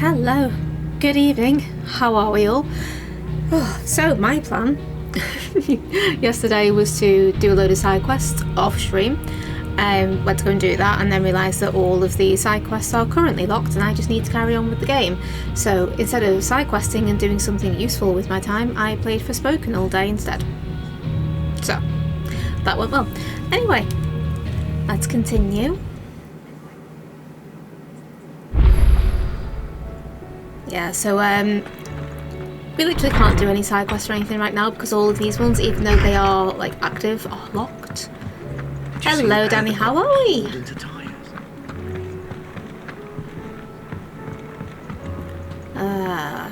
Hello, good evening, how are we all? So my plan yesterday was to do a load of side quests off stream. Went to go and do that and then realised that all of the side quests are currently locked and I just need to carry on with the game. So instead of side questing and doing something useful with my time, I played Forspoken all day instead. So that went well. Anyway, let's continue. Yeah, so we literally can't do any side quests or anything right now because all of these ones, even though they are like active, are locked. Hello, Danny. How are we?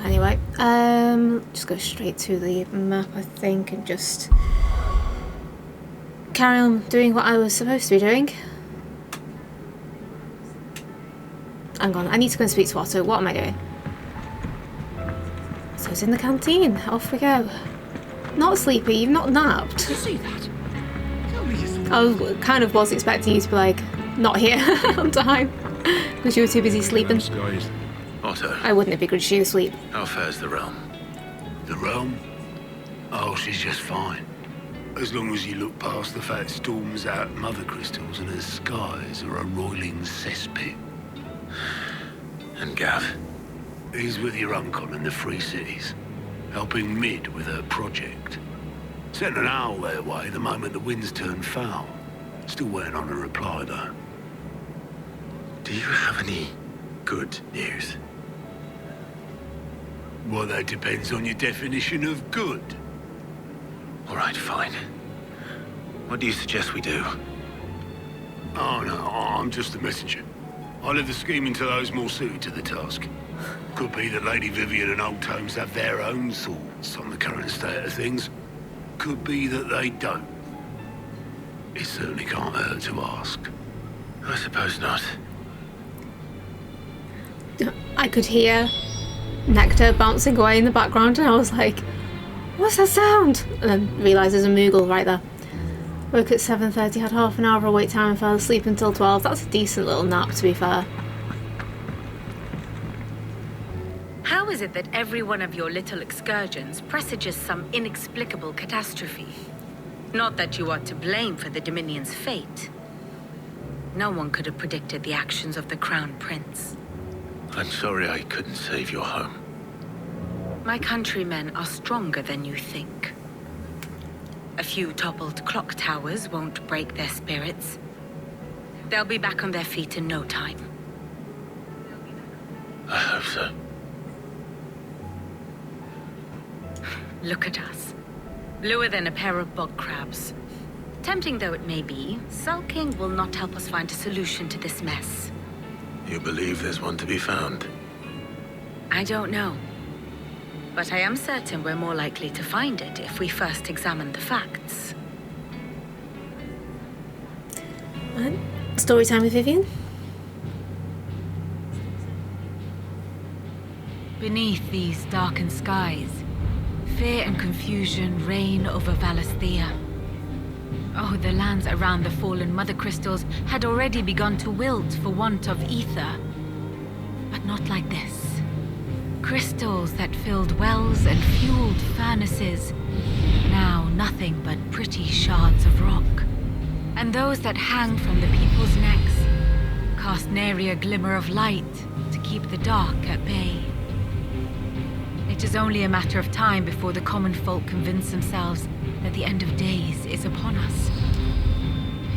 Anyway, just go straight to the map, I think, and just carry on doing what I was supposed to be doing. Hang on, I need to go and speak to Otto. What am I doing? So it's in the canteen. Off we go. Not sleepy. You've not napped. Did you see that? I kind of was expecting you to be like, not here on time, because you were too busy sleeping. Otto. I wouldn't have begrudged you to sleep. How fares the realm? The realm? Oh, she's just fine. As long as you look past the fact storms out mother crystals and her skies are a roiling cesspit. And Gav? He's with your uncle in the Free Cities, helping Mid with her project. Sent an owl their way the moment the winds turned foul. Still waiting on a reply, though. Do you have any good news? Well, that depends on your definition of good. All right, fine. What do you suggest we do? Oh, no, I'm just a messenger. I leave the scheming to those more suited to the task. Could be that Lady Vivian and Old Tomes have their own thoughts on the current state of things. Could be that they don't. It certainly can't hurt to ask. I suppose not. I could hear Nectar bouncing away in the background and I was like, what's that sound? And then realised there's a Moogle right there. Woke at 7:30, had half an hour of wait time and fell asleep until 12. That's a decent little nap, to be fair. How is it that every one of your little excursions presages some inexplicable catastrophe? Not that you are to blame for the Dominion's fate. No one could have predicted the actions of the Crown Prince. I'm sorry I couldn't save your home. My countrymen are stronger than you think. A few toppled clock towers won't break their spirits. They'll be back on their feet in no time. I hope so. Look at us. Bluer than a pair of bog crabs. Tempting though it may be, sulking will not help us find a solution to this mess. You believe there's one to be found? I don't know. But I am certain we're more likely to find it if we first examine the facts. Story time with Vivian. Beneath these darkened skies, fear and confusion reign over Valisthea. Oh, the lands around the fallen mother crystals had already begun to wilt for want of ether. But not like this. Crystals that filled wells and fueled furnaces, now nothing but pretty shards of rock. And those that hang from the people's necks cast nary a glimmer of light to keep the dark at bay. It is only a matter of time before the common folk convince themselves that the end of days is upon us.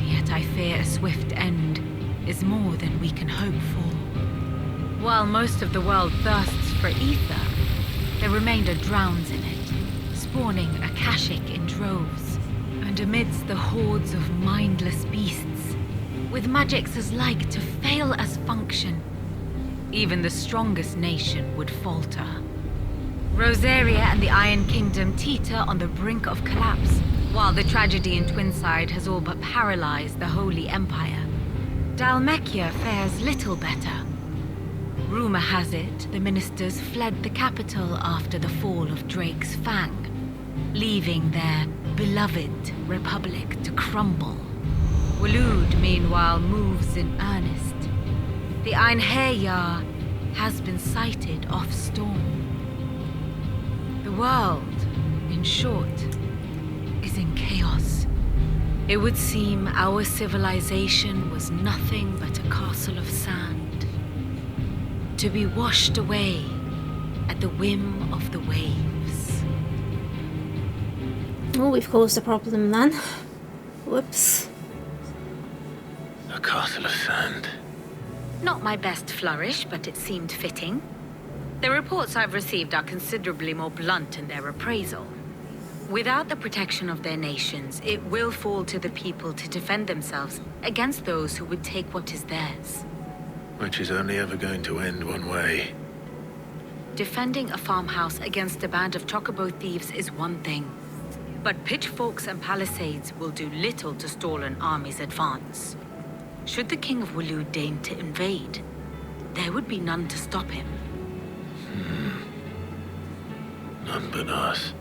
Yet I fear a swift end is more than we can hope for. While most of the world thirsts for ether, the remainder drowns in it, spawning Akashic in droves. And amidst the hordes of mindless beasts, with magics as like to fail as function, even the strongest nation would falter. Rosaria and the Iron Kingdom teeter on the brink of collapse, while the tragedy in Twinside has all but paralyzed the Holy Empire. Dalmekia fares little better. Rumor has it the ministers fled the capital after the fall of Drake's Fang, leaving their beloved republic to crumble. Waloed, meanwhile, moves in earnest. The Einherjar has been sighted off Storm. The world, in short, is in chaos. It would seem our civilization was nothing but a castle of sand, to be washed away at the whim of the waves. Oh, we've caused a problem then. Whoops. A castle of sand. Not my best flourish, but it seemed fitting. The reports I've received are considerably more blunt in their appraisal. Without the protection of their nations, it will fall to the people to defend themselves against those who would take what is theirs. Which is only ever going to end one way. Defending a farmhouse against a band of chocobo thieves is one thing. But pitchforks and palisades will do little to stall an army's advance. Should the King of Wulu deign to invade, there would be none to stop him. None but us.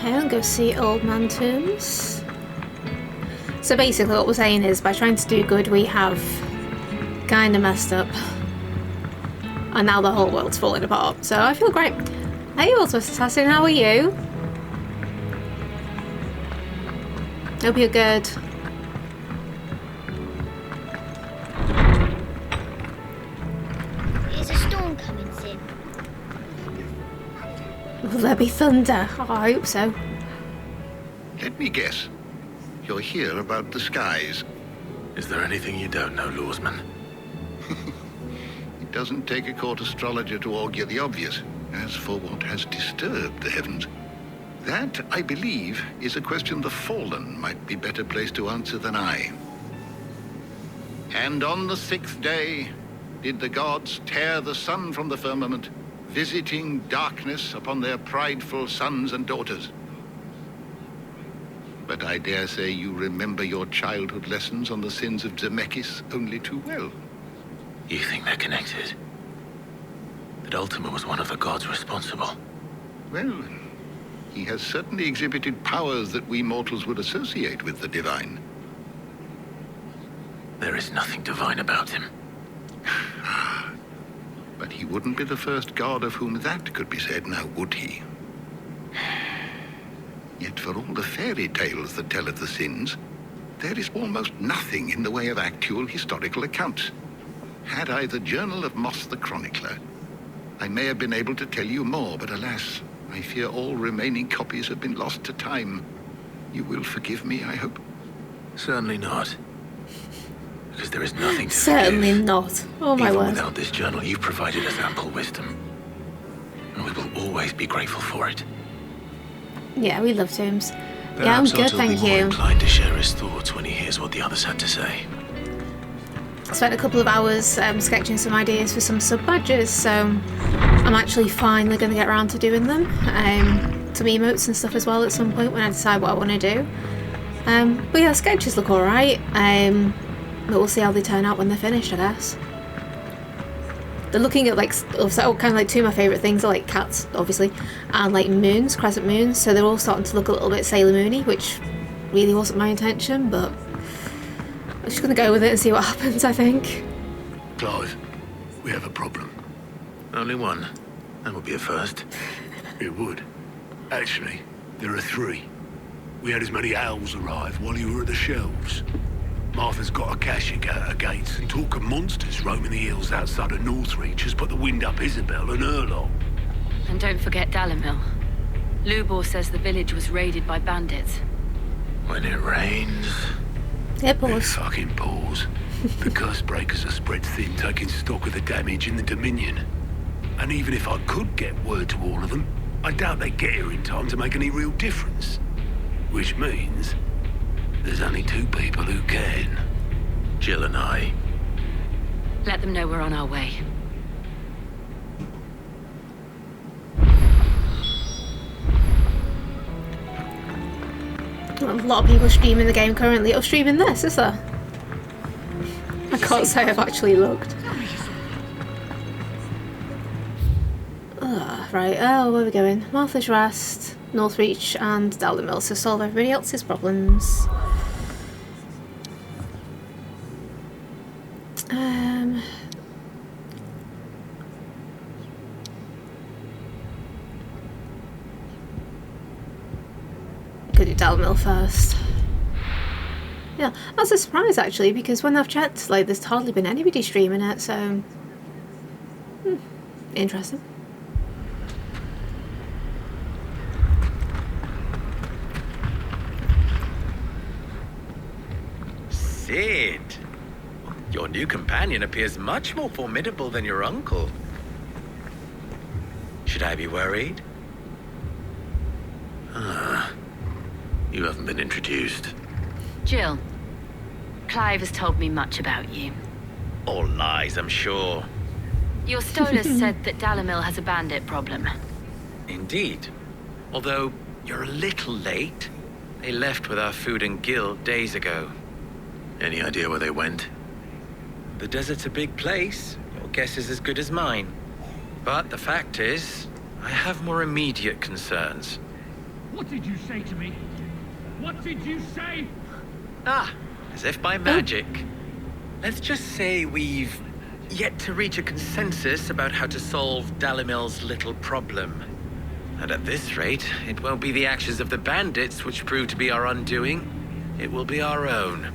I'll go see Old Man Tombs. So basically what we're saying is, by trying to do good, we have kinda messed up. And now the whole world's falling apart. So I feel great. Hey, Ultimate Assassin, how are you? Hope you're good. Is a storm coming soon? Will there be thunder? Oh, I hope so. Let me guess. You're here about the skies. Is there anything you don't know, Lawsman? It doesn't take a court astrologer to augur the obvious. As for what has disturbed the heavens, that, I believe, is a question the Fallen might be better placed to answer than I. And on the 6th day did the gods tear the sun from the firmament, visiting darkness upon their prideful sons and daughters. But I dare say you remember your childhood lessons on the sins of Zemeckis only too well. You think they're connected? That Ultima was one of the gods responsible? Well, he has certainly exhibited powers that we mortals would associate with the divine. There is nothing divine about him. But he wouldn't be the first god of whom that could be said, now would he? Yet for all the fairy tales that tell of the sins, there is almost nothing in the way of actual historical accounts. Had I the Journal of Moss the Chronicler, I may have been able to tell you more, but alas, I fear all remaining copies have been lost to time. You will forgive me, I hope? Certainly not. Because there is nothing to Certainly forgive. not. Oh my Even word. without this journal, you've provided us ample wisdom. And we will always be grateful for it. Yeah, we love Tombs. Yeah, I'm Perhaps good, Otto will thank be more you. inclined to share his thoughts when he hears what the others had to say. Spent a couple of hours sketching some ideas for some sub-badges, so I'm actually finally going to get around to doing them. Some emotes and stuff as well at some point when I decide what I want to do. But yeah, sketches look alright, but we'll see how they turn out when they're finished, I guess. They're looking at like, so kind of like two of my favourite things are like cats, obviously, and like moons, crescent moons, so they're all starting to look a little bit Sailor Moony, which really wasn't my intention, but I'm just going to go with it and see what happens, I think. Clive, we have a problem. Only one. That would be a first. It would. Actually, there are 3. We had as many owls arrive while you were at the shelves. Martha's got a caching at her gates, and talk of monsters roaming the hills outside of Northreach has put the wind up Isabel and her lot. And don't forget Dalimil. Lubor says the village was raided by bandits. When it rains... Yeah, It pause. fucking pours. The curse breakers are spread thin, taking stock of the damage in the Dominion. And even if I could get word to all of them, I doubt they'd get here in time to make any real difference. Which means there's only 2 people who can. Jill and I. Let them know we're on our way. A lot of people streaming the game currently. Oh, streaming this, is there? I can't say I've actually looked. Right, oh, where are we going? Martha's Rest, Northreach and Dalimil to solve everybody else's problems. Dalamil first. Yeah, that's a surprise actually, because when I've checked, like, there's hardly been anybody streaming it, so... interesting. Sid! Your new companion appears much more formidable than your uncle. Should I be worried? You haven't been introduced. Jill, Clive has told me much about you. All lies, I'm sure. Your Stolas said that Dalamil has a bandit problem. Indeed. Although, you're a little late. They left with our food and guild days ago. Any idea where they went? The desert's a big place. Your guess is as good as mine. But the fact is, I have more immediate concerns. What did you say to me? What did you say? As if by magic. Let's just say we've yet to reach a consensus about how to solve Dalamil's little problem. And at this rate, it won't be the actions of the bandits which prove to be our undoing. It will be our own.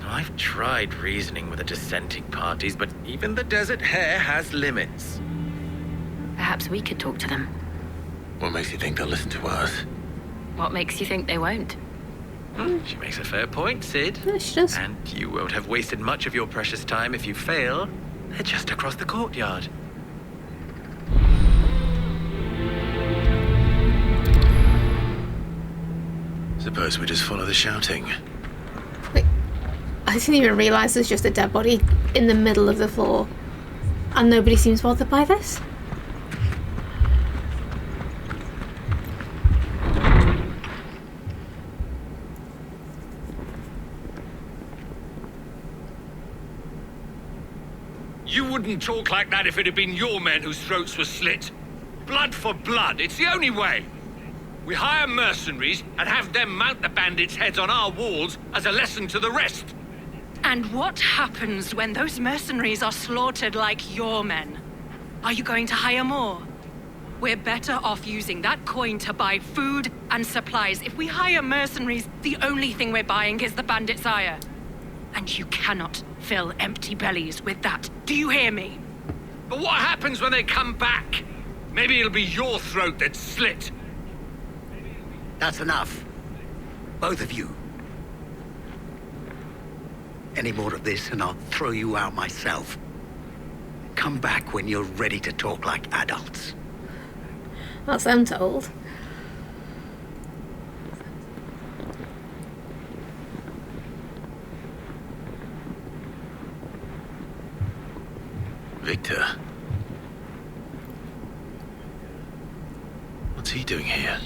I've tried reasoning with the dissenting parties, but even the Desert Hare has limits. Perhaps we could talk to them. What makes you think they'll listen to us? What makes you think they won't? She makes a fair point, Sid. Yeah, she does. And you won't have wasted much of your precious time if you fail. They're just across the courtyard. Suppose we just follow the shouting. Wait, I didn't even realise there's just a dead body in the middle of the floor. And nobody seems bothered by this? You wouldn't talk like that if it had been your men whose throats were slit. Blood for blood, it's the only way. We hire mercenaries and have them mount the bandits' heads on our walls as a lesson to the rest. And what happens when those mercenaries are slaughtered like your men? Are you going to hire more? We're better off using that coin to buy food and supplies. If we hire mercenaries, the only thing we're buying is the bandits' ire. And you cannot fill empty bellies with that. Do you hear me? But what happens when they come back? Maybe it'll be your throat that's slit. That's enough. Both of you. Any more of this and I'll throw you out myself. Come back when you're ready to talk like adults. That's them told. Victor. What's he doing here?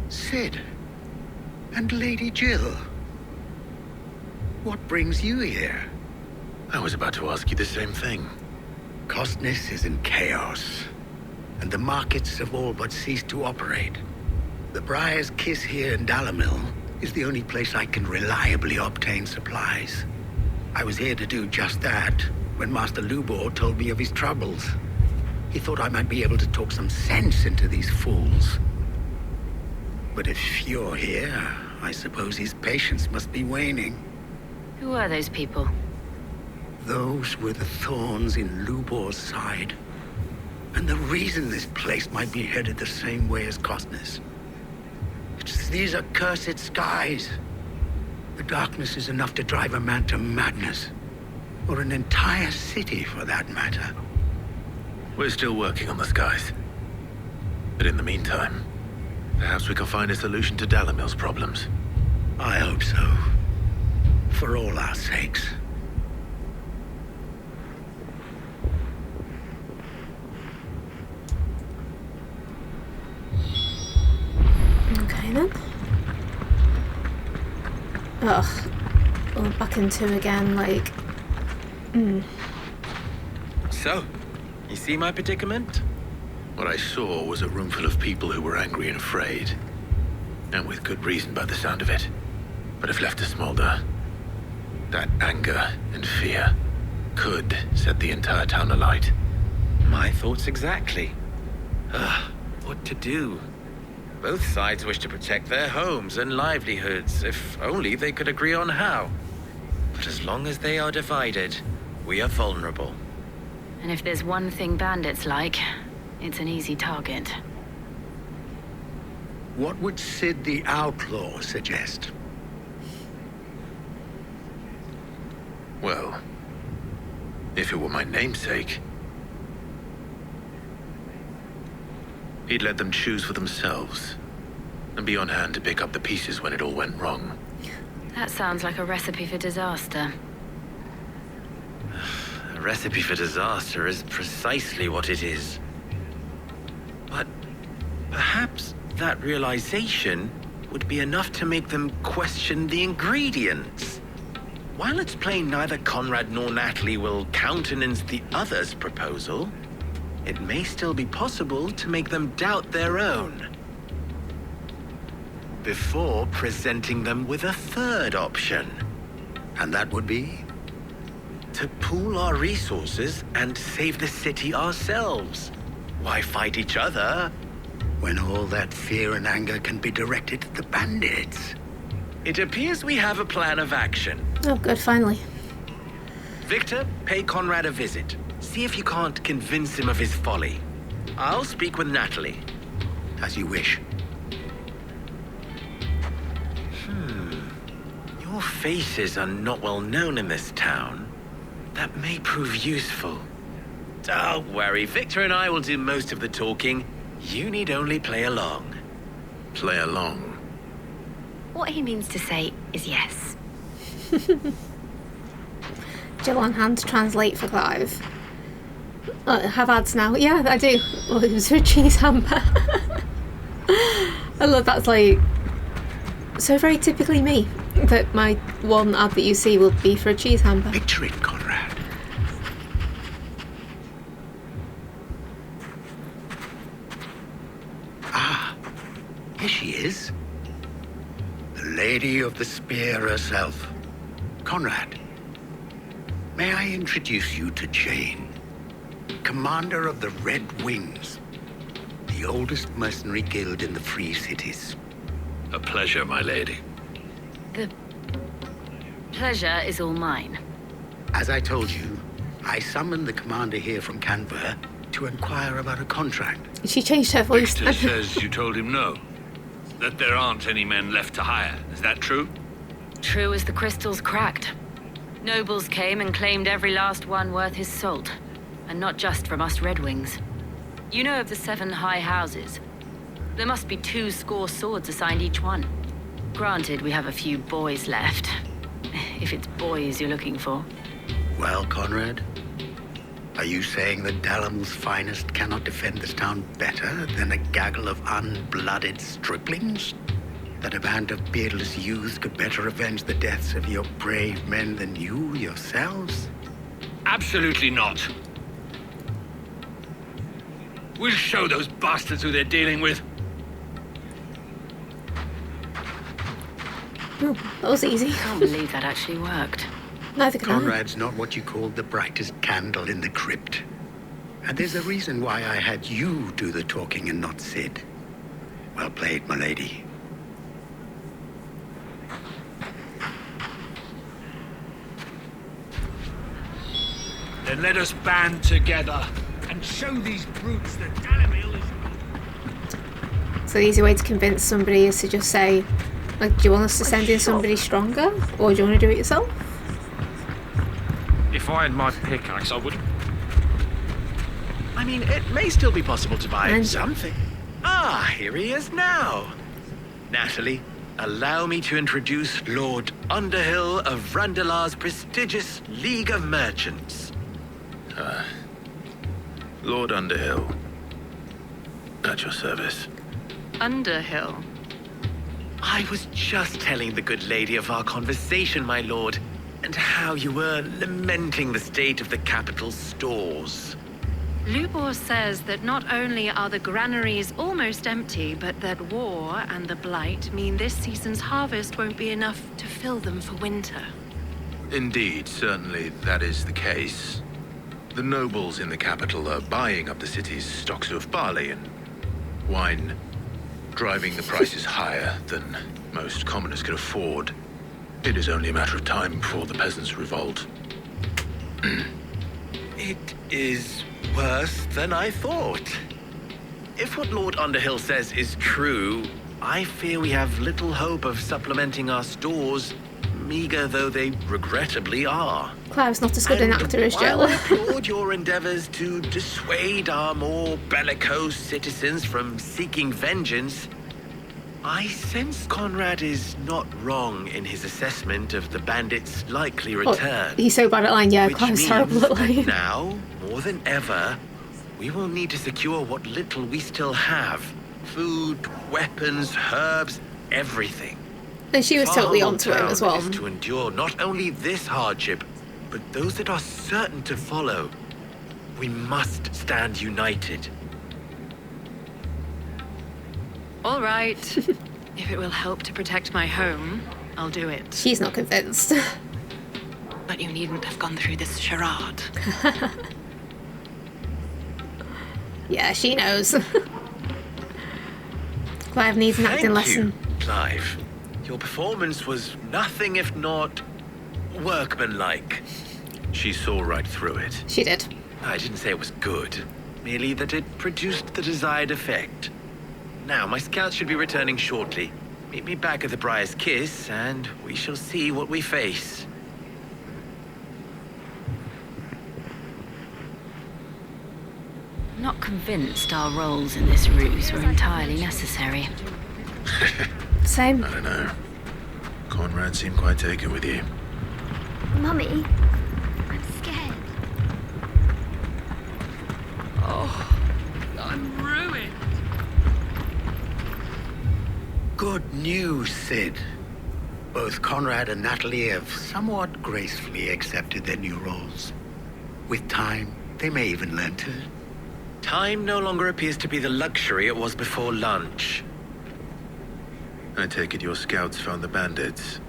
Sid. And Lady Jill. What brings you here? I was about to ask you the same thing. Costness is in chaos, and the markets have all but ceased to operate. The Briar's Kiss here in Dalamil is the only place I can reliably obtain supplies. I was here to do just that when Master Lubor told me of his troubles. He thought I might be able to talk some sense into these fools. But if you're here, I suppose his patience must be waning. Who are those people? Those were the thorns in Lubor's side. And the reason this place might be headed the same way as Costness. It's these accursed skies. The darkness is enough to drive a man to madness. Or an entire city, for that matter. We're still working on the skies. But in the meantime, perhaps we can find a solution to Dalamil's problems. I hope so. For all our sakes. Okay then. Ugh. Well, back into again, like... So, you see my predicament? What I saw was a room full of people who were angry and afraid. And with good reason by the sound of it. But if left to smolder, that anger and fear could set the entire town alight. My thoughts exactly. what to do. Both sides wish to protect their homes and livelihoods, if only they could agree on how. But as long as they are divided, we are vulnerable. And if there's one thing bandits like, it's an easy target. What would Sid the Outlaw suggest? Well, if it were my namesake, he'd let them choose for themselves and be on hand to pick up the pieces when it all went wrong. That sounds like a recipe for disaster. A recipe for disaster is precisely what it is. But perhaps that realization would be enough to make them question the ingredients. While it's plain neither Conrad nor Natalie will countenance the other's proposal, it may still be possible to make them doubt their own. Before presenting them with a third option. And that would be? To pool our resources and save the city ourselves. Why fight each other? When all that fear and anger can be directed at the bandits. It appears we have a plan of action. Oh, good, finally. Victor, pay Conrad a visit. See if you can't convince him of his folly. I'll speak with Natalie. As you wish. Your faces are not well known in this town. That may prove useful. Don't worry, Victor and I will do most of the talking. You need only play along. Play along? What he means to say is yes. Jill on hand to translate for Clive. Have ads now? Yeah, I do. Well, it was for a cheese hamper. I love that's like so very typically me. That my one ad that you see will be for a cheese hamper. Picture it, Conrad. Ah, here she is. The Lady of the Spear herself. Conrad, may I introduce you to Jane, commander of the Red Wings, the oldest mercenary guild in the Free Cities. A pleasure, my lady. The pleasure is all mine. As I told you, I summoned the commander here from Canberra to inquire about a contract. She changed her voice. Victor says you told him no. That there aren't any men left to hire. Is that true? True as the crystals cracked. Nobles came and claimed every last one worth his salt. And not just from us Red Wings. You know of the 7 high houses. There must be 2 swords assigned each one. Granted, we have a few boys left. If it's boys you're looking for. Well, Conrad, are you saying that Dalamil's finest cannot defend this town better than a gaggle of unblooded striplings? That a band of beardless youths could better avenge the deaths of your brave men than you yourselves? Absolutely not. We'll show those bastards who they're dealing with. Oh, that was easy. I can't believe that actually worked. Neither can Conrad's not what you call the brightest candle in the crypt. And there's a reason why I had you do the talking and not Sid. Well played, my lady. Then let us band together and show these brutes that Dalamil is... So the easy way to convince somebody is to just say, like, do you want us to send in somebody stronger? Or do you want to do it yourself? If I had my pickaxe, I would... I mean, it may still be possible to buy And- something. Ah, here he is now. Natalie, allow me to introduce Lord Underhill of Randalar's prestigious League of Merchants. Lord Underhill. At your service. Underhill. I was just telling the good lady of our conversation, my lord, and how you were lamenting the state of the capital's stores. Lubor says that not only are the granaries almost empty, but that war and the Blight mean this season's harvest won't be enough to fill them for winter. Indeed, certainly that is the case. The nobles in the capital are buying up the city's stocks of barley and wine, driving the prices higher than most commoners can afford. It is only a matter of time before the peasants revolt. It is worse than I thought. If what Lord Underhill says is true, I fear we have little hope of supplementing our stores, meager though they regrettably are. Clive's not as good an actor as While Jill. I applaud your endeavors to dissuade our more bellicose citizens from seeking vengeance, I sense Conrad is not wrong in his assessment of the bandits' likely return. He's so bad at lying, yeah, Which Clive's means terrible at that lying. now, more than ever, we will need to secure what little we still have. Food, weapons, herbs, everything. And she was totally onto him Farmtown as well. is to endure not only this hardship, but those that are certain to follow. We must stand united. All right. If it will help to protect my home, I'll do it. She's not convinced. But you needn't have gone through this charade. Yeah, she knows. Clive needs an acting lesson. Thank you, Clive. Your performance was nothing if not workmanlike. She saw right through it. She did. I didn't say it was good, merely that it produced the desired effect. Now, my scouts should be returning shortly. Meet me back at the Briar's Kiss, and we shall see what we face. I'm not convinced our roles in this ruse were entirely necessary. Same. I don't know. Conrad seemed quite taken with you. Mummy, I'm scared. Oh, I'm ruined. Good news, Sid. Both Conrad and Natalie have somewhat gracefully accepted their new roles. With time, they may even learn to... Time no longer appears to be the luxury it was before lunch. I take it your scouts found the bandits.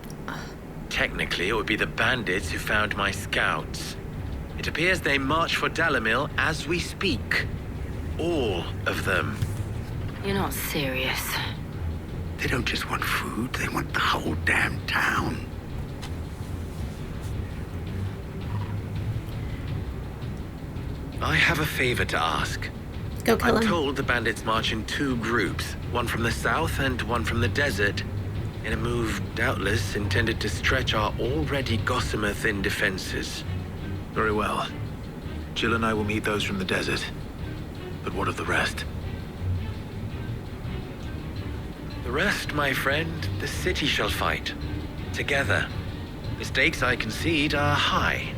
Technically, it would be the bandits who found my scouts. It appears they march for Dalimil as we speak. All of them. You're not serious. They don't just want food, they want the whole damn town. I have a favor to ask. Go kill I'm him. told the bandits march in two groups, one from the south and one from the desert, in a move doubtless intended to stretch our already gossamer-thin defenses. Very well. Jill and I will meet those from the desert. But what of the rest? The rest, my friend, the city shall fight. Together. The stakes, I concede, are high.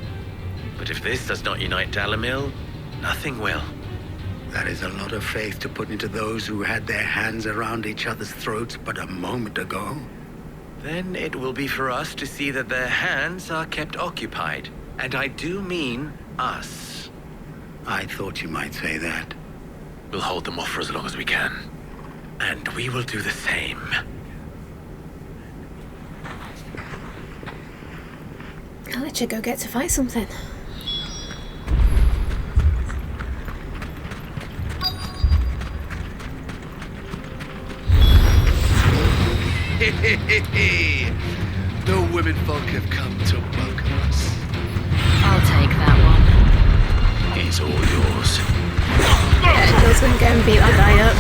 But if this does not unite Dalimil, nothing will. That is a lot of faith to put into those who had their hands around each other's throats but a moment ago. Then it will be for us to see that their hands are kept occupied. And I do mean us. I thought you might say that. We'll hold them off for as long as we can. And we will do the same. I'll let you go get to fight something. The women folk have come to welcome us. I'll take that one. He's all yours. Yeah, Jill's gonna go and beat that guy up.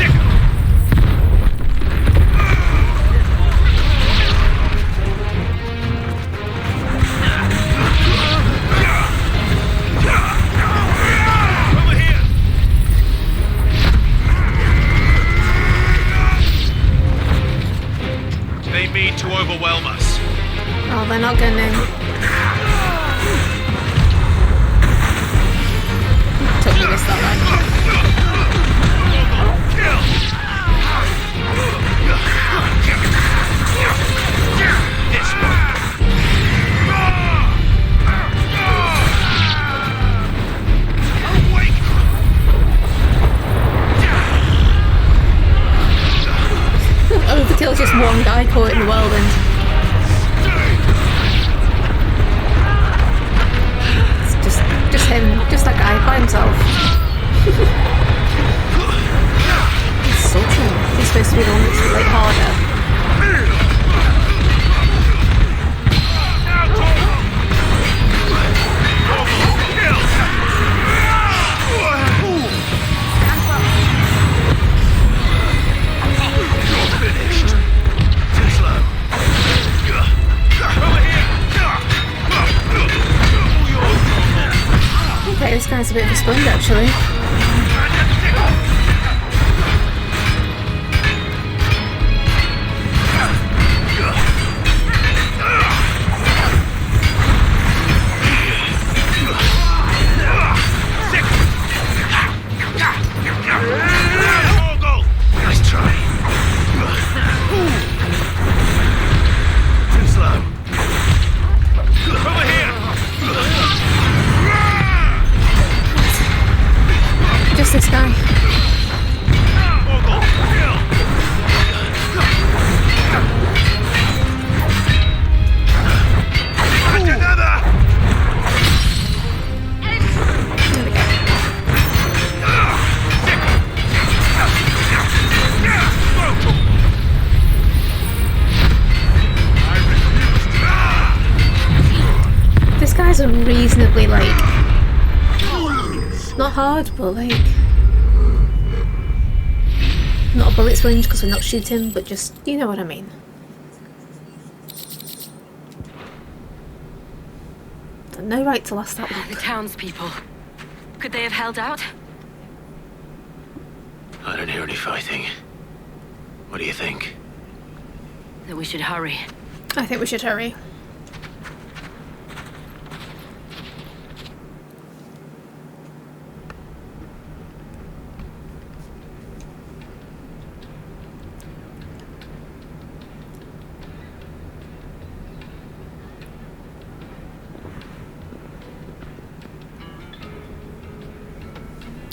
They mean to overwhelm us. Oh, they're not gonna. Totally missed that one. Overkill, just one guy caught in the whirlwind. It's just him, just that guy by himself. Sultan. He's supposed to be the one that's like harder. Okay, this guy's a bit of a sponge actually. Nice try. Too slow. Over here. Just this guy. This guy's unreasonably like not hard, but like not a bullet sponge because we're not shooting, but just you know what I mean. No right to last that long. The townspeople. Could they have held out? I don't hear any fighting. What do you think? That we should hurry. I think we should hurry.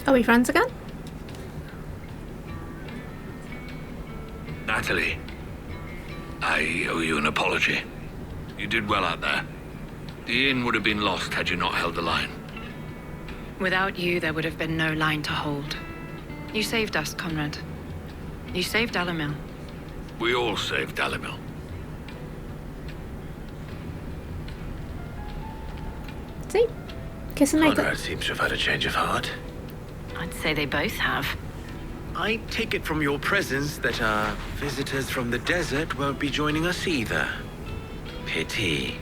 Are we friends again? Natalie, I owe you an apology. You did well out there. The inn would have been lost had you not held the line. Without you, there would have been no line to hold. You saved us, Conrad. You saved Dalimil. We all saved Dalimil. See? Kiss and make Conrad up. seems to have had a change of heart. I'd say they both have. I take it from your presence that our visitors from the desert won't be joining us either. Pity.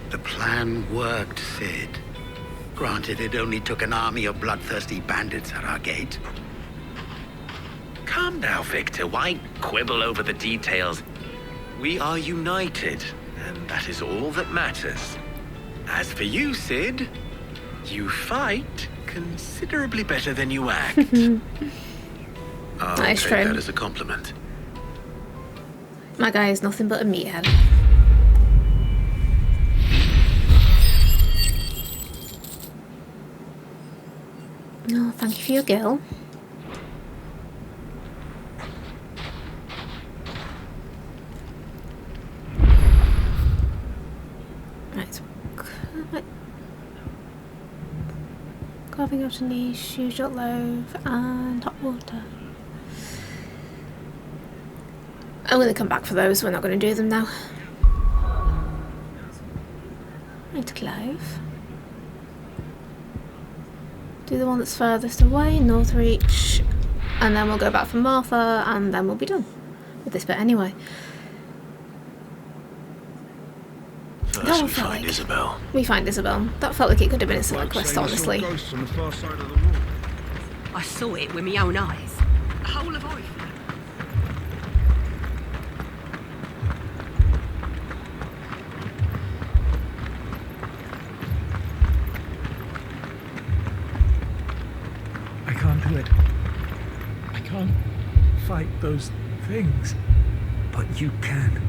The plan worked, Sid. Granted, it only took an army of bloodthirsty bandits at our gate. Calm now, Victor. Why quibble over the details? We are united, and that is all that matters. As for you, Sid, you fight considerably better than you act. I'll That is take true. that as a compliment. My guy is nothing but a meathead. No, thank you for your girl. Right. Carving out a niche, use your loaf, and hot water. I'm going to come back for those, we're not going to do them now. Right, Clive. Do the one that's furthest away, Northreach, and then we'll go back for Martha, and then we'll be done with this bit anyway. First we find Isabel. We find Isabel. That felt like it could have been a side quest, honestly. I saw it with my own eyes. The whole of Oriflamme. I can't do it. I can't fight those things. But you can.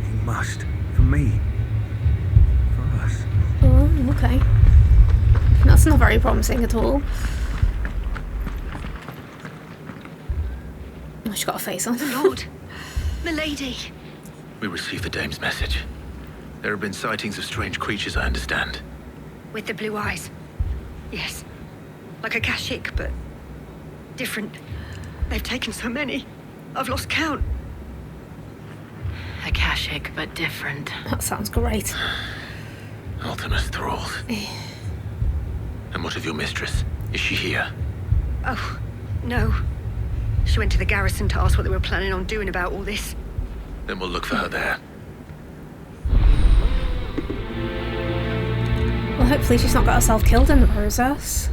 You must. For me. For us. Oh, okay. That's not very promising at all. Oh, she's got a face on. Lord. Milady. We received the dame's message. There have been sightings of strange creatures, I understand. With the blue eyes. Yes. Like a Kashik, but different. They've taken so many. I've lost count. Akashic, but different. That sounds great. Ultimus thralls. And what of your mistress? Is she here? Oh, no. She went to the garrison to ask what they were planning on doing about all this. Then we'll look for her there. Well, hopefully she's not got herself killed in the process.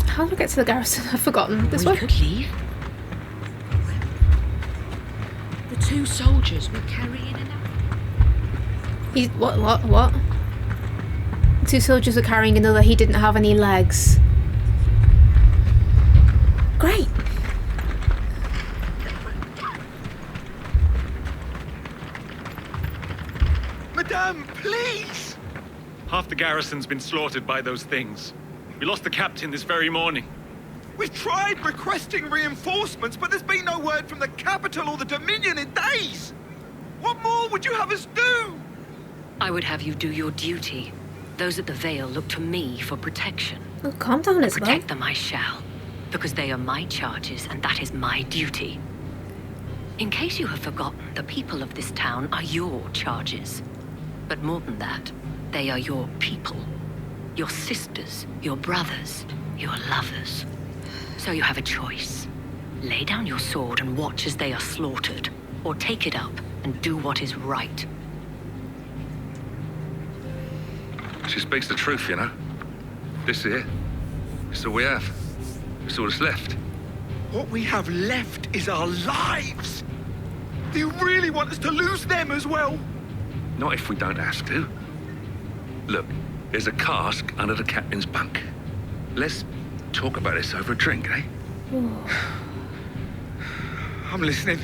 How do I get to the garrison? I've forgotten. This way? We could leave. The 2 soldiers were carrying enough. What? The 2 soldiers were carrying another. He didn't have any legs. Great. Madame, please! Half the garrison's been slaughtered by those things. We lost the captain this very morning. We've tried requesting reinforcements, but there's been no word from the capital or the Dominion in days! What more would you have us do? I would have you do your duty. Those at the Vale look to me for protection. Oh, calm down, Isabel. Protect them I shall, because they are my charges and that is my duty. In case you have forgotten, the people of this town are your charges. But more than that, they are your people. Your sisters, your brothers, your lovers. So you have a choice. Lay down your sword and watch as they are slaughtered, or take it up and do what is right. She speaks the truth, you know. This here, it's all we have. It's all that's left. What we have left is our lives! Do you really want us to lose them as well? Not if we don't have to. Look, there's a cask under the captain's bunk. Let's talk about this over a drink, eh? I'm listening.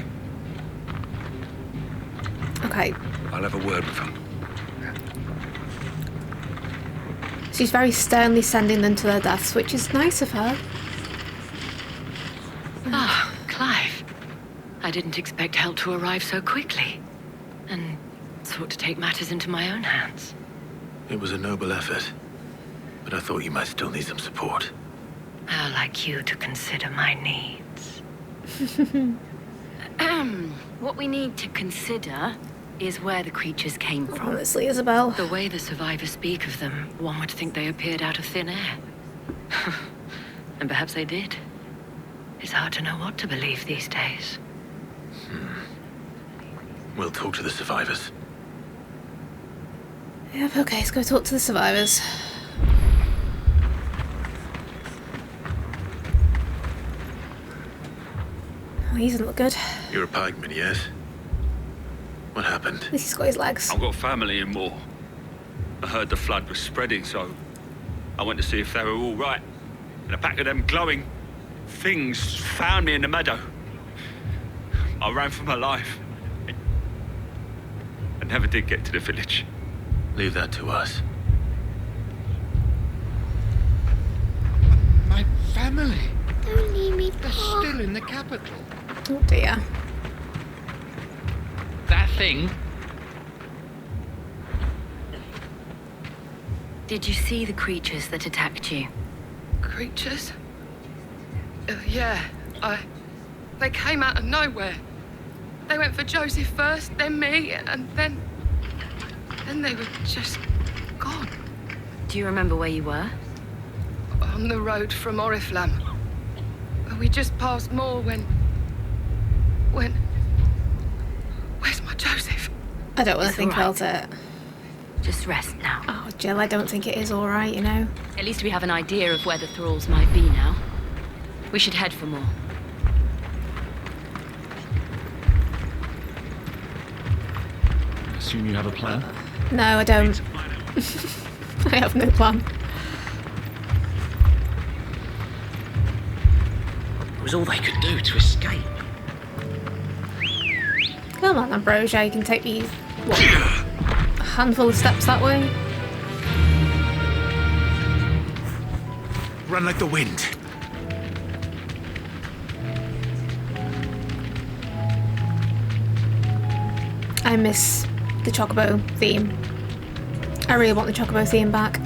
Okay. I'll have a word with them. She's very sternly sending them to their deaths, which is nice of her. Ah, Clive. I didn't expect help to arrive so quickly. And sought to take matters into my own hands. It was a noble effort, but I thought you might still need some support. I'd like you to consider my needs. What we need to consider is where the creatures came from. Honestly, Isabel. The way the survivors speak of them, one would think they appeared out of thin air. And perhaps they did. It's hard to know what to believe these days. We'll talk to the survivors. Yep, okay, let's go talk to the survivors. Oh, he doesn't look good. You're a pikeman, yes? What happened? At least he's got his legs. I've got family in Moor. I heard the flood was spreading, so I went to see if they were all right. And a pack of them glowing things found me in the meadow. I ran for my life. I never did get to the village. Leave that to us. My family. Don't leave me, They're Pa. still in the capital. Oh dear. That thing? Did you see the creatures that attacked you? Creatures? Yeah, they came out of nowhere. They went for Joseph first, then me, and then they were just gone. Do you remember where you were? On the road from Oriflamme. We just passed Moor when... Where's my Joseph? I don't want to It's think all about it. Just rest now. Oh, Jill, I don't think it is alright, you know. At least we have an idea of where the thralls might be now. We should head for more. Assume you have a plan? No, I don't. I have no plan. It was all they could do to escape. Come on, Ambrosia, you can take me, what, a handful of steps that way? Run like the wind. I miss the Chocobo theme. I really want the Chocobo theme back.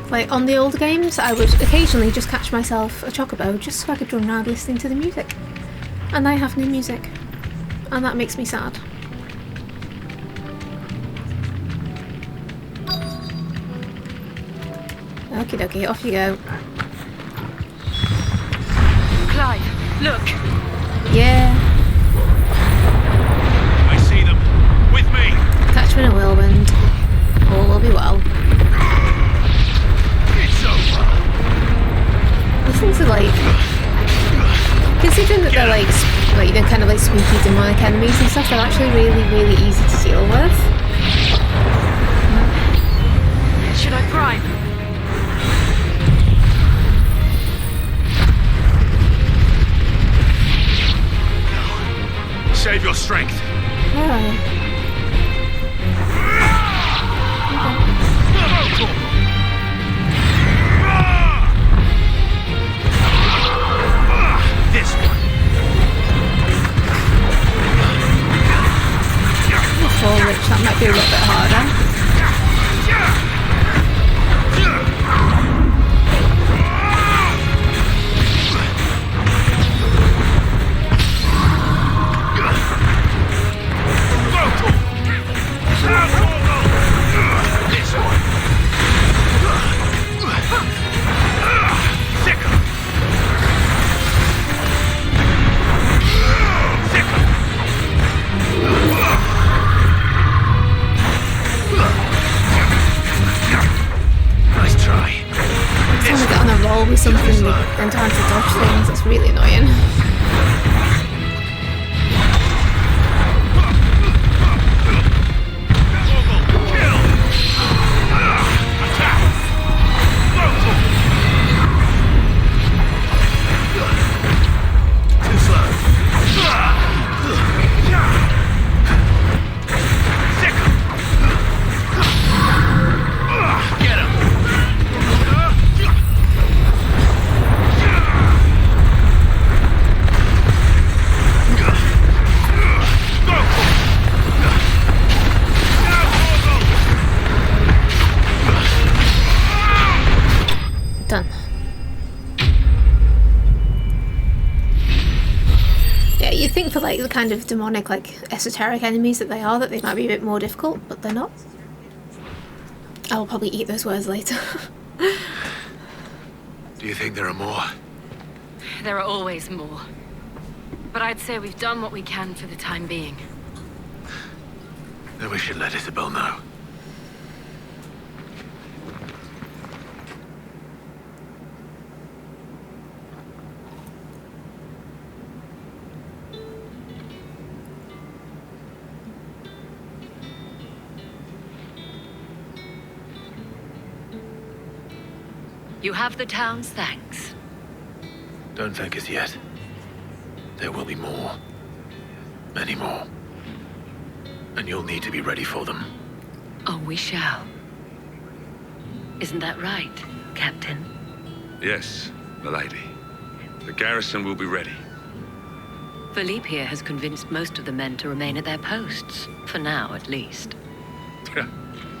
Like on the older games, I would occasionally just catch myself a Chocobo just so I could run around listening to the music. And I have no music. And that makes me sad. Okie dokie, off you go. Clive, look! Yeah. I see them. With me. Catch me in a whirlwind. All will be well. It's over. These things are like... Considering that they're like you know, kind of like spooky demonic enemies and stuff, they're actually really, really easy to deal with. Should I prime? Save your strength. Where are you? This one. For which that might be a little bit harder. With something and trying to dodge things, that's really annoying. Done. Yeah, you'd think for like the kind of demonic, like esoteric enemies that they are, that they might be a bit more difficult, but they're not. I will probably eat those words later. Do you think there are more? There are always more. But I'd say we've done what we can for the time being. Then we should let Isabel know. You have the town's thanks. Don't thank us yet. There will be more. Many more. And you'll need to be ready for them. Oh, we shall. Isn't that right, Captain? Yes, milady. The garrison will be ready. Philippe here has convinced most of the men to remain at their posts. For now, at least.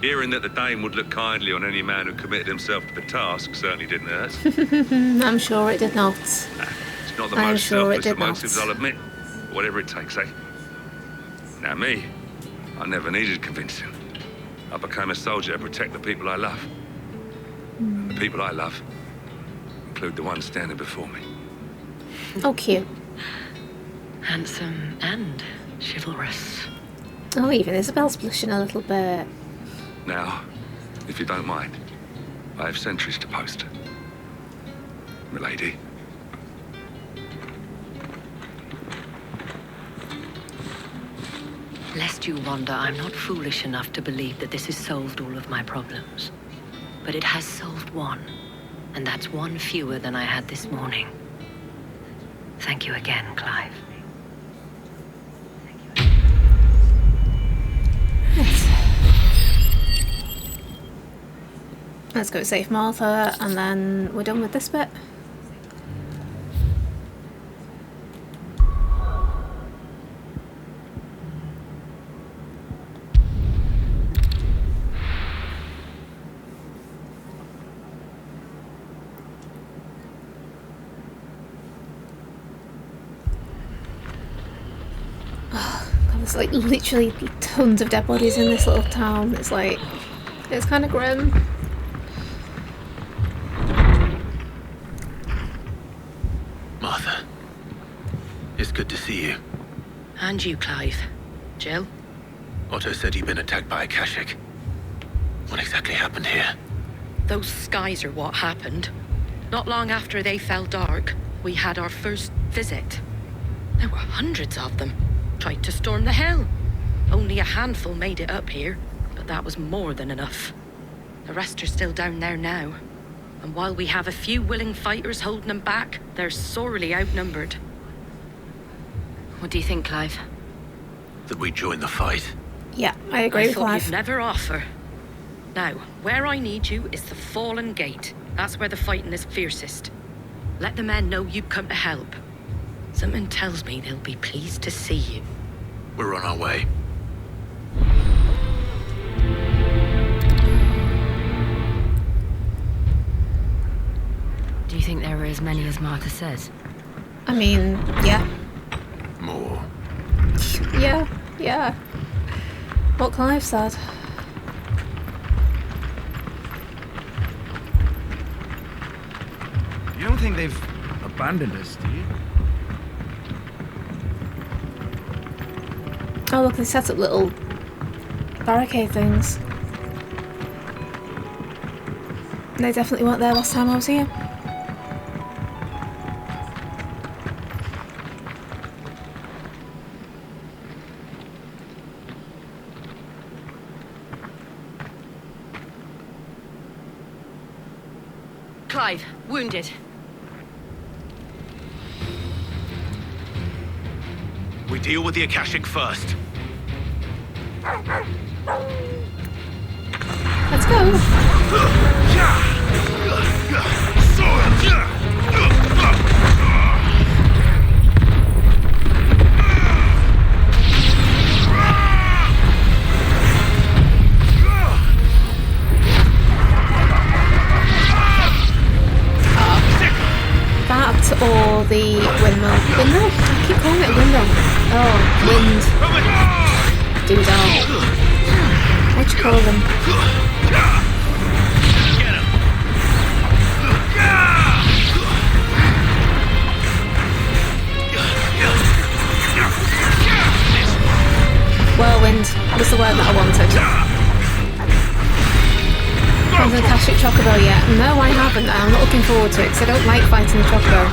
Hearing that the Dane would look kindly on any man who committed himself to the task certainly didn't hurt. I'm sure it did not. It's not the I'm most sure it selfless of did not. motives, I'll admit. Whatever it takes, eh? Now me, I never needed convincing. I became a soldier to protect the people I love. And the people I love include the ones standing before me. Oh, cute. Handsome and chivalrous. Oh, even Isabel's blushing a little bit. Now, if you don't mind, I have sentries to post. Milady. Lest you wonder, I'm not foolish enough to believe that this has solved all of my problems. But it has solved one, and that's one fewer than I had this morning. Thank you again, Clive. Let's go save Martha, and then we're done with this bit. There's like literally tons of dead bodies in this little town. It's like, it's kind of grim. Martha, it's good to see you. And you, Clive. Jill? Otto said you'd been attacked by a Kashik. What exactly happened here? Those skies are what happened. Not long after they fell dark, we had our first visit. There were hundreds of them. Tried to storm the hill. Only a handful made it up here, but that was more than enough. The rest are still down there now. And while we have a few willing fighters holding them back, they're sorely outnumbered. What do you think, Clive? That we join the fight. Yeah, I agree with thought Clive. you'd never offer. Now, where I need you is the Fallen Gate. That's where the fighting is fiercest. Let the men know you've come to help. Something tells me they'll be pleased to see you. We're on our way. Do you think there are as many as Martha says? I mean, yeah. More. Yeah. What Clive said. You don't think they've abandoned us, do you? Oh look, they set up little barricade things. They definitely weren't there last time I was here. Clive, wounded. We deal with the Akashic first. Let's go. That or the windmill. Windmill? I keep calling it a windmill. Oh, wind. Doodah. What'd you call them? Whirlwind was the word that I wanted. Found the Akashic Chocobo yet? No, I haven't. I'm not looking forward to it because I don't like fighting the Chocobo.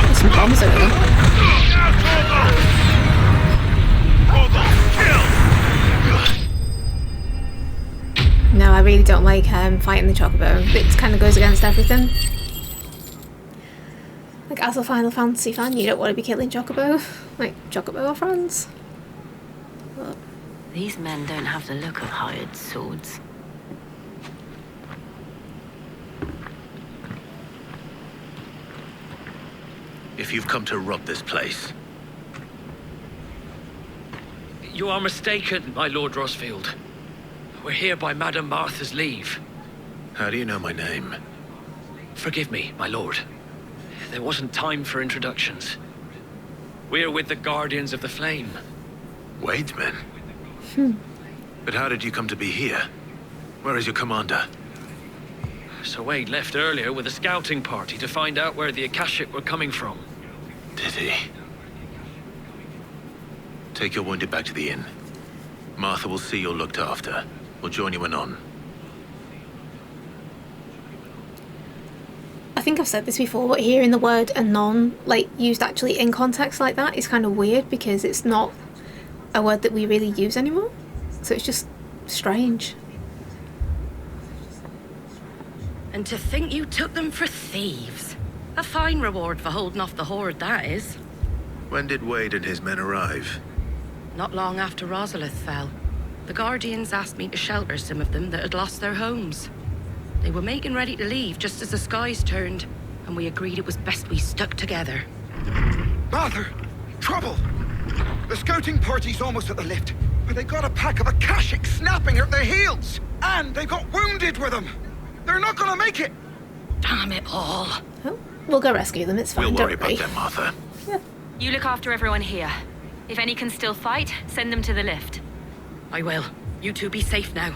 There's some bombs in it. No, I really don't like fighting the Chocobo. It kind of goes against everything. Like, as a Final Fantasy fan, you don't want to be killing Chocobo. Like, Chocobo are friends. But These men don't have the look of hired swords. If you've come to rob this place. You are mistaken, my Lord Rosfield. We're here by Madame Martha's leave. How do you know my name? Forgive me, my lord. There wasn't time for introductions. We're with the Guardians of the Flame. Wade's men? But how did you come to be here? Where is your commander? Sir Wade left earlier with a scouting party to find out where the Akashic were coming from. Did he? Take your wounded back to the inn. Martha will see you're looked after. We'll join you anon. I think I've said this before, but hearing the word anon, like, used actually in context like that is kind of weird because it's not a word that we really use anymore. So it's just strange. And to think you took them for thieves. A fine reward for holding off the horde, that is. When did Wade and his men arrive? Not long after Rosalith fell. The Guardians asked me to shelter some of them that had lost their homes. They were making ready to leave just as the skies turned, and we agreed it was best we stuck together. Martha! Trouble! The scouting party's almost at the lift, but they got a pack of Akashic snapping at their heels! And they got wounded with them! They're not gonna make it! Damn it all! Oh, we'll go rescue them, it's fine, We'll worry don't about them, Martha. Yeah. You look after everyone here. If any can still fight, send them to the lift. I will. You two be safe now.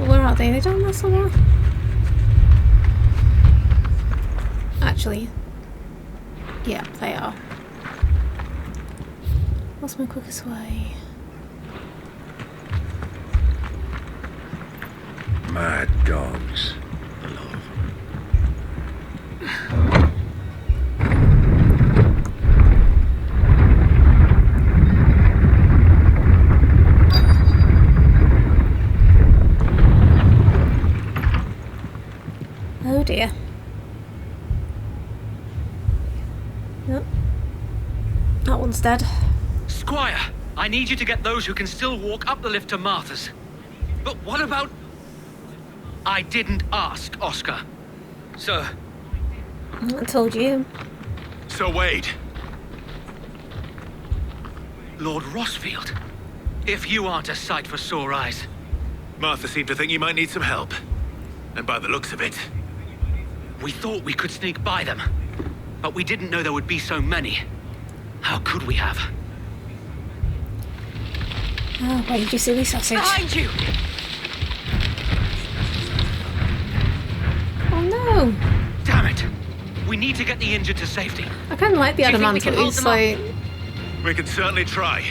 Where are they? They don't know somewhere. Actually, yeah, they are. What's my quickest way? Mad dogs. Oh dear. Nope. That one's dead. Squire, I need you to get those who can still walk up the lift to Martha's. But what about... I didn't ask, Oscar. Sir. I told you. Sir Wade. Lord Rossfield. If you aren't a sight for sore eyes. Martha seemed to think you might need some help. And by the looks of it... We thought we could sneak by them. But we didn't know there would be so many. How could we have? Oh, wait, you silly sausage. Behind you! Oh no! Damn it! We need to get the injured to safety. I kind of like the Do you think we can hold Adamantoids, them like... We can certainly try.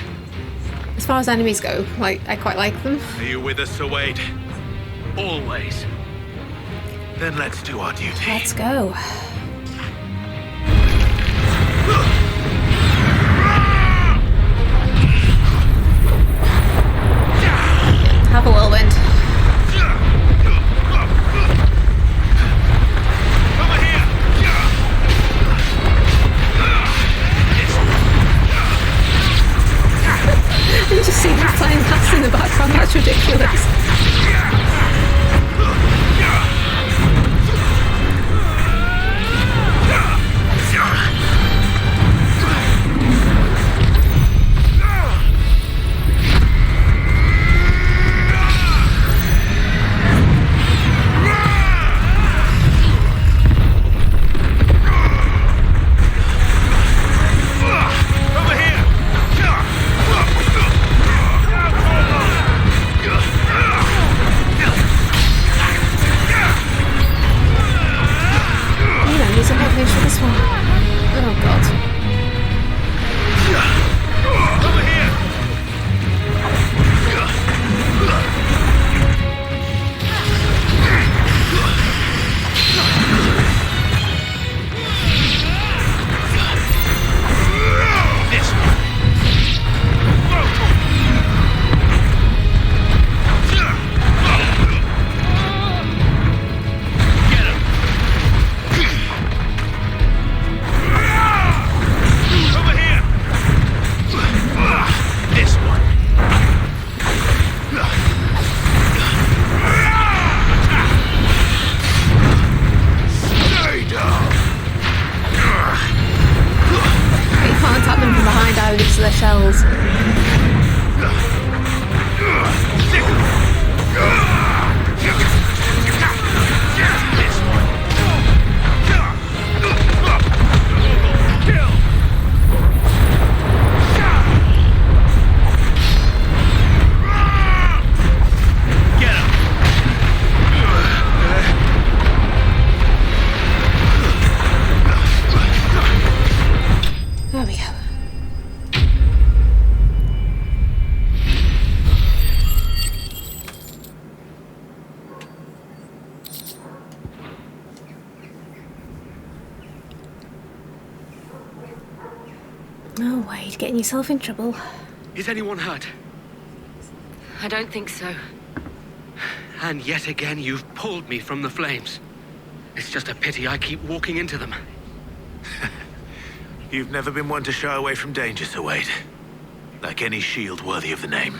As far as enemies go, like, I quite like them. Are you with us, Sir Wade? Always. Then let's do our duty. Let's go. Have a whirlwind. You just see them flying past in the background, that's ridiculous. No way, you're getting yourself in trouble. Is anyone hurt? I don't think so. And yet again, you've pulled me from the flames. It's just a pity I keep walking into them. You've never been one to shy away from danger, Sir Wade. Like any shield worthy of the name.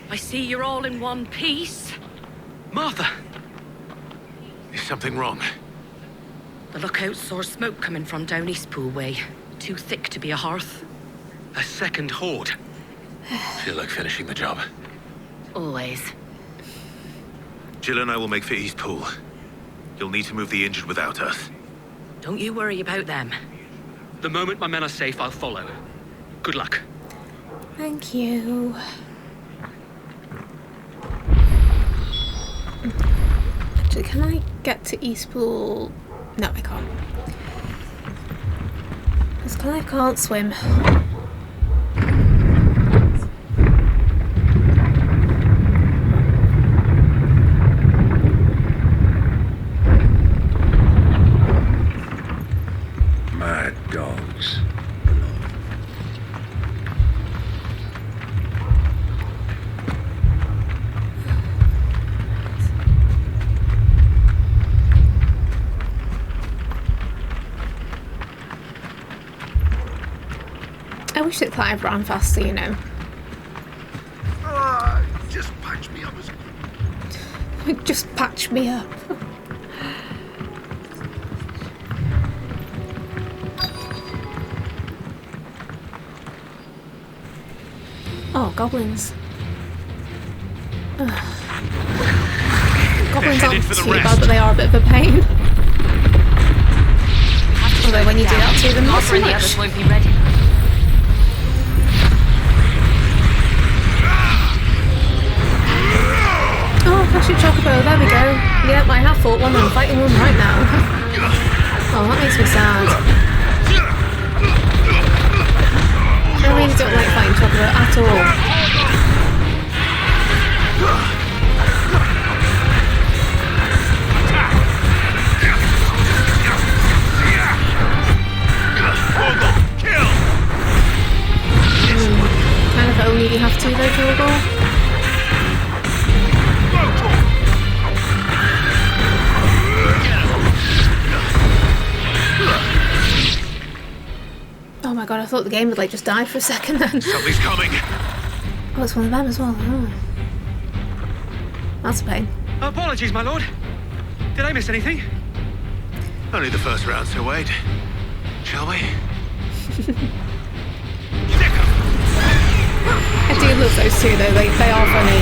I see you're all in one piece. Martha! Is something wrong? The lookout saw smoke coming from down Eastpool way. too thick to be a hearth. A second horde. Feel like finishing the job. Always. Jill and I will make for East Pool. You'll need to move the injured without us. Don't you worry about them. The moment my men are safe, I'll follow. Good luck. Thank you. Actually, can I get to East Pool? No, I can't. Because Clive can't swim. Mad dogs. I wish that Clive ran faster, you know. Just patch me up as... Just patch me up. Oh, goblins. Ugh. Goblins aren't too bad, but they are a bit of a pain. Although when you do that to them, not so the others much. won't be ready. Oh, flashing chocobo, there we go. Yep, I have fought one and I'm fighting one right now. Oh, that makes me sad. I really don't like fighting chocobo at all. Kind of only you have to though, Kilgore. Oh my god, I thought the game would like just die for a second then. Something's coming. Oh, it's one of them as well. Oh. That's a pain. Apologies, my lord. Did I miss anything? Only the first round, so wait. Shall we? I do love those two though, they are funny.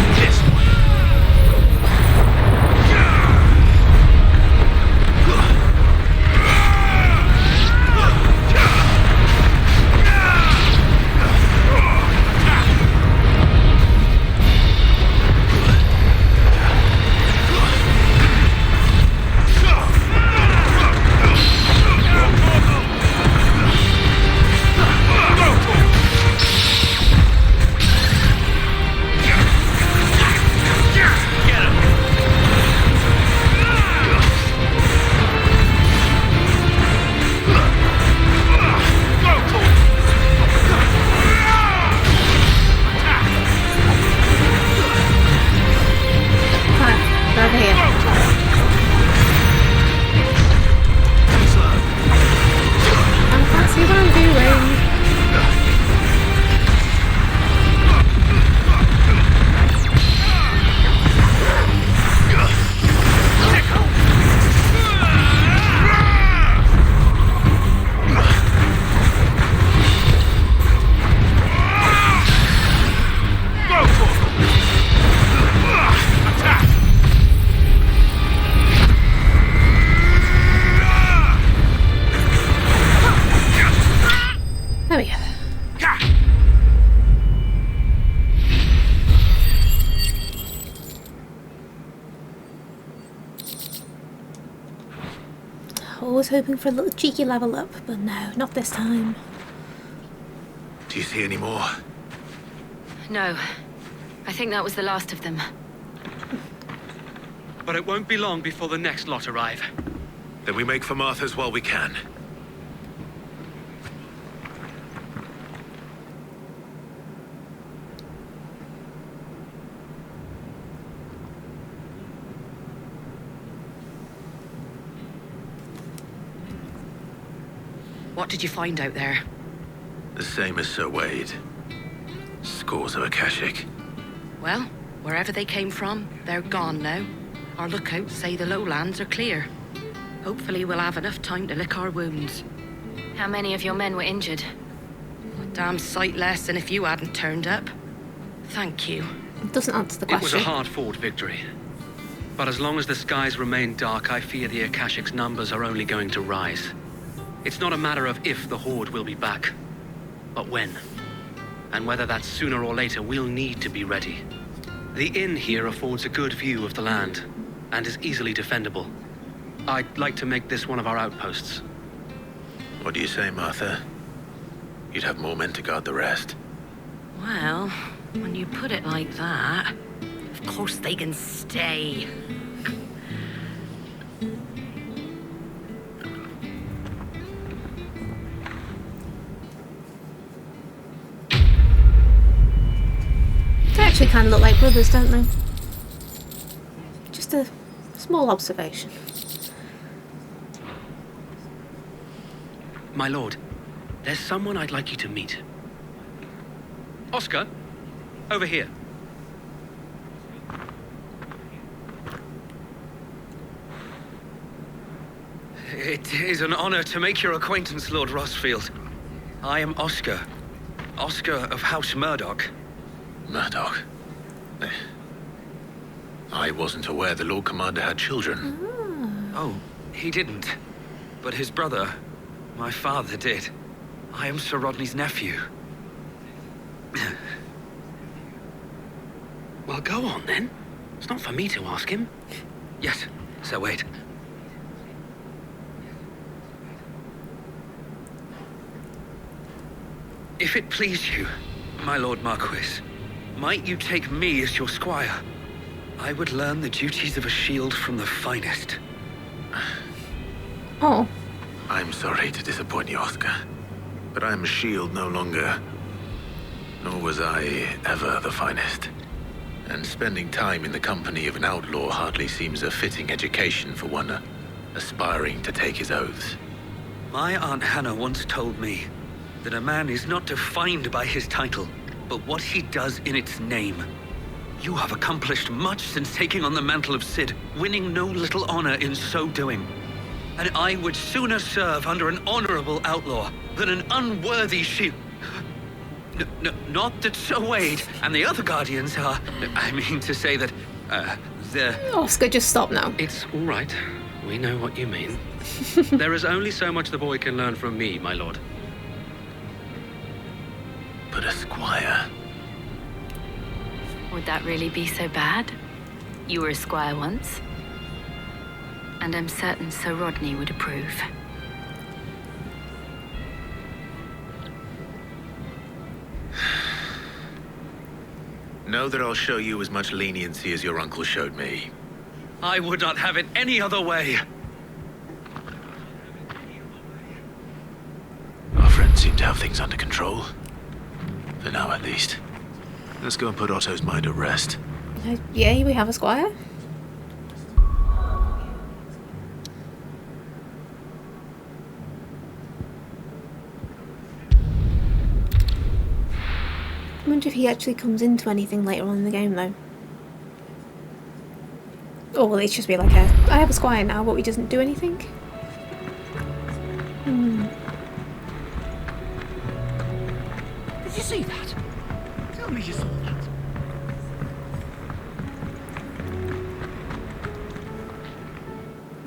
Always hoping for a little cheeky level up, but no, not this time. Do you see any more? No. I think that was the last of them. But it won't be long before the next lot arrive. Then we make for Martha's while we can. What did you find out there? The same as Sir Wade. Scores of Akashic. Well, wherever they came from, they're gone now. Our lookouts say the lowlands are clear. Hopefully we'll have enough time to lick our wounds. How many of your men were injured? A damn sight less than if you hadn't turned up. Thank you. It doesn't answer the It was question. a hard-fought victory. But as long as the skies remain dark, I fear the Akashic's numbers are only going to rise. It's not a matter of if the Horde will be back, but when. And whether that's sooner or later, we'll need to be ready. The inn here affords a good view of the land, and is easily defendable. I'd like to make this one of our outposts. What do you say, Martha? You'd have more men to guard the rest. Well, when you put it like that, of course they can stay. They actually kind of look like brothers, don't they? Just a small observation. My lord, there's someone I'd like you to meet. Oscar, over here. It is an honor to make your acquaintance, Lord Rossfield. I am Oscar. Oscar of House Murdoch. Murdoch? I wasn't aware the Lord Commander had children. Oh, he didn't. But his brother, my father, did. I am Sir Rodney's nephew. Well, go on then. It's not for me to ask him. Yes, Sir Wade. If it please you, my Lord Marquis, might you take me as your squire? I would learn the duties of a shield from the finest. Oh. I'm sorry to disappoint you, Oscar, but I'm a shield no longer. Nor was I ever the finest. And spending time in the company of an outlaw hardly seems a fitting education for one aspiring to take his oaths. My Aunt Hannah once told me that a man is not defined by his title, but what he does in its name. You have accomplished much since taking on the mantle of Cid, winning no little honor in so doing. And I would sooner serve under an honorable outlaw than an unworthy shield. Not that Sir Wade and the other guardians are... I mean to say that, they're... Oscar, just stop now. It's all right. We know what you mean. There is only so much the boy can learn from me, my lord. But a squire... Would that really be so bad? You were a squire once. And I'm certain Sir Rodney would approve. Know that I'll show you as much leniency as your uncle showed me. I would not have it any other way. Our friends seem to have things under control. For now, at least. Let's go and put Otto's mind at rest. Yeah, we have a squire. I wonder if he actually comes into anything later on in the game, though. Or will it just be like I have a squire now, but he doesn't do anything? Did you see that? Tell me you saw that.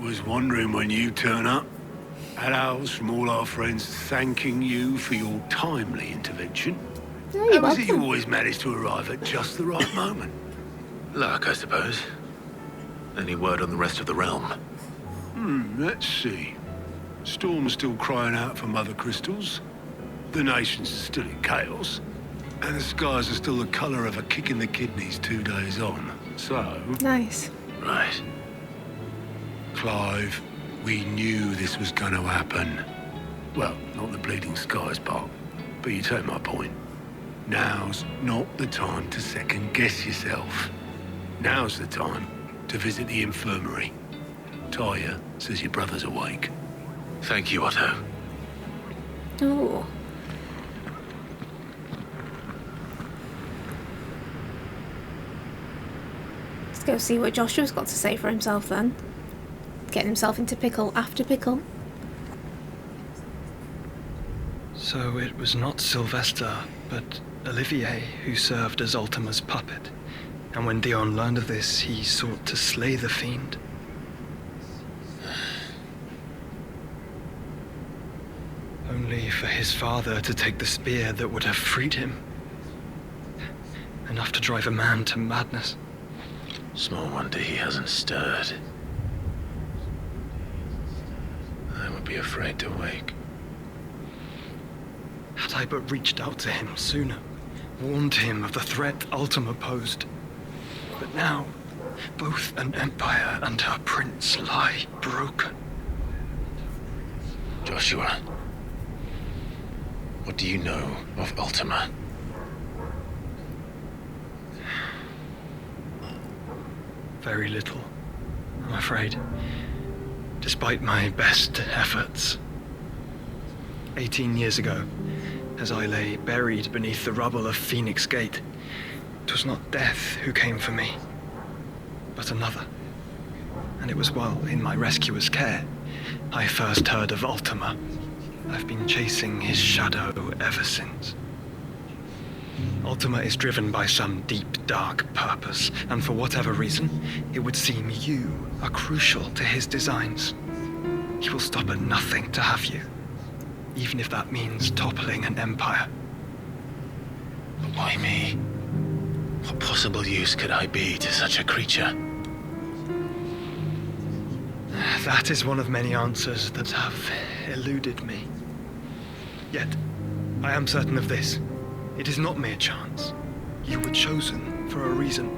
Was wondering when you turn up. Hellos from all our friends thanking you for your timely intervention. How is it you always manage to arrive at just the right moment? Luck, I suppose. Any word on the rest of the realm? Let's see. Storm's still crying out for mother crystals. The nations are still in chaos. And the skies are still the colour of a kick in the kidneys 2 days on. So... Nice. Right. Clive, we knew this was going to happen. Well, not the bleeding skies part, but you take my point. Now's not the time to second-guess yourself. Now's the time to visit the infirmary. Talia says your brother's awake. Thank you, Otto. Oh. Let's go see what Joshua's got to say for himself then. Getting himself into pickle after pickle. So it was not Sylvester, but Olivier who served as Ultima's puppet. And when Dion learned of this, he sought to slay the fiend. Only for his father to take the spear that would have freed him. Enough to drive a man to madness. Small wonder he hasn't stirred. I would be afraid to wake. Had I but reached out to him sooner, warned him of the threat Ultima posed. But now, both an empire and her prince lie broken. Joshua, what do you know of Ultima? Very little, I'm afraid. Despite my best efforts. 18 years ago, as I lay buried beneath the rubble of Phoenix Gate, 'twas not death who came for me, but another. And it was while in my rescuer's care I first heard of Ultima. I've been chasing his shadow ever since. Ultima is driven by some deep, dark purpose, and for whatever reason, it would seem you are crucial to his designs. He will stop at nothing to have you, even if that means toppling an empire. But why me? What possible use could I be to such a creature? That is one of many answers that have eluded me. Yet, I am certain of this. It is not mere chance. You were chosen for a reason.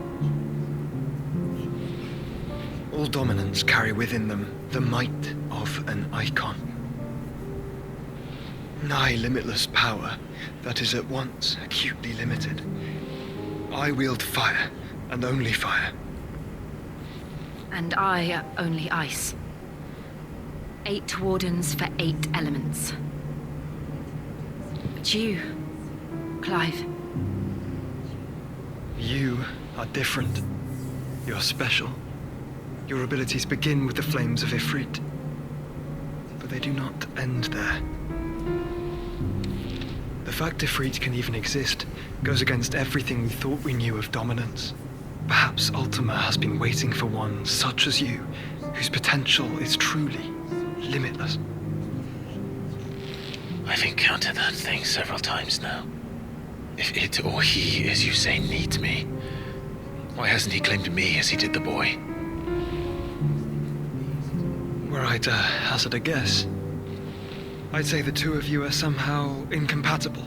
All dominants carry within them the might of an icon. Nigh limitless power that is at once acutely limited. I wield fire, and only fire. And I only ice. 8 wardens for 8 elements. But you, Clive. You are different. You're special. Your abilities begin with the flames of Ifrit. But they do not end there. The fact Ifrit can even exist goes against everything we thought we knew of dominance. Perhaps Ultima has been waiting for one such as you, whose potential is truly limitless. I've encountered that thing several times now. If it or he, as you say, needs me, why hasn't he claimed me as he did the boy? Were I to hazard a guess, I'd say the two of you are somehow incompatible.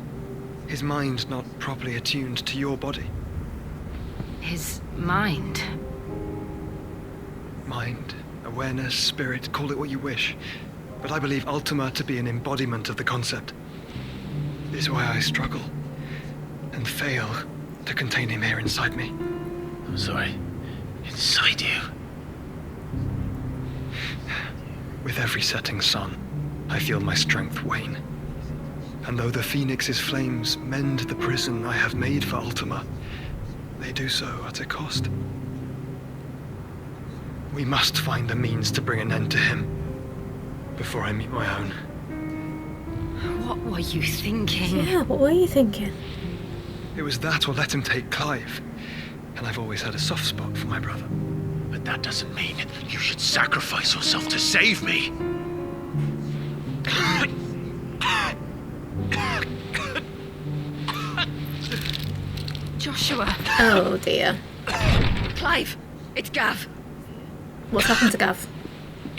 His mind not properly attuned to your body. His mind? Mind, awareness, spirit, call it what you wish. But I believe Ultima to be an embodiment of the concept. This is why I struggle and fail to contain him here inside me. I'm sorry. Inside you? With every setting sun, I feel my strength wane. And though the Phoenix's flames mend the prison I have made for Ultima, they do so at a cost. We must find a means to bring an end to him before I meet my own. What were you thinking? Yeah, what were you thinking? It was that or let him take Clive. And I've always had a soft spot for my brother. But that doesn't mean you should sacrifice yourself to save me. Joshua. Oh dear. Clive, it's Gav. What's happened to Gav?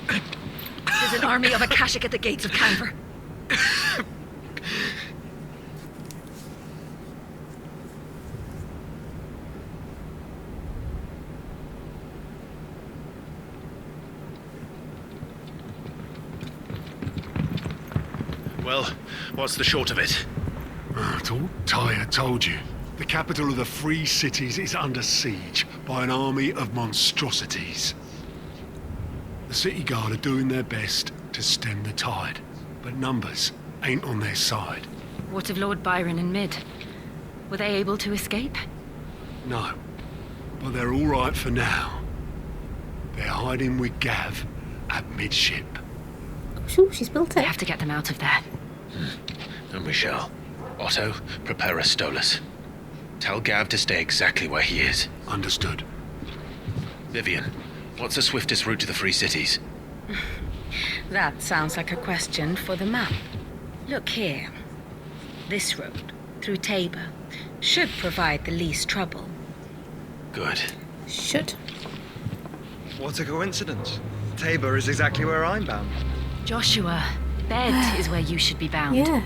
There's an army of Akashic at the gates of Canver. Well, what's the short of it? It's all Tyre told you. The capital of the Free Cities is under siege by an army of monstrosities. The city guard are doing their best to stem the tide, but numbers ain't on their side. What of Lord Byron and Mid? Were they able to escape? No, but they're all right for now. They're hiding with Gav at midship. Ooh, she's built We it. have to get them out of there. And we shall. Otto, prepare a Stolas. Tell Gav to stay exactly where he is. Understood. Vivian, what's the swiftest route to the Free Cities? That sounds like a question for the map. Look here. This road, through Tabor, should provide the least trouble. Good. Should. What a coincidence. Tabor is exactly where I'm bound. Joshua, Bed is where you should be bound. Yeah.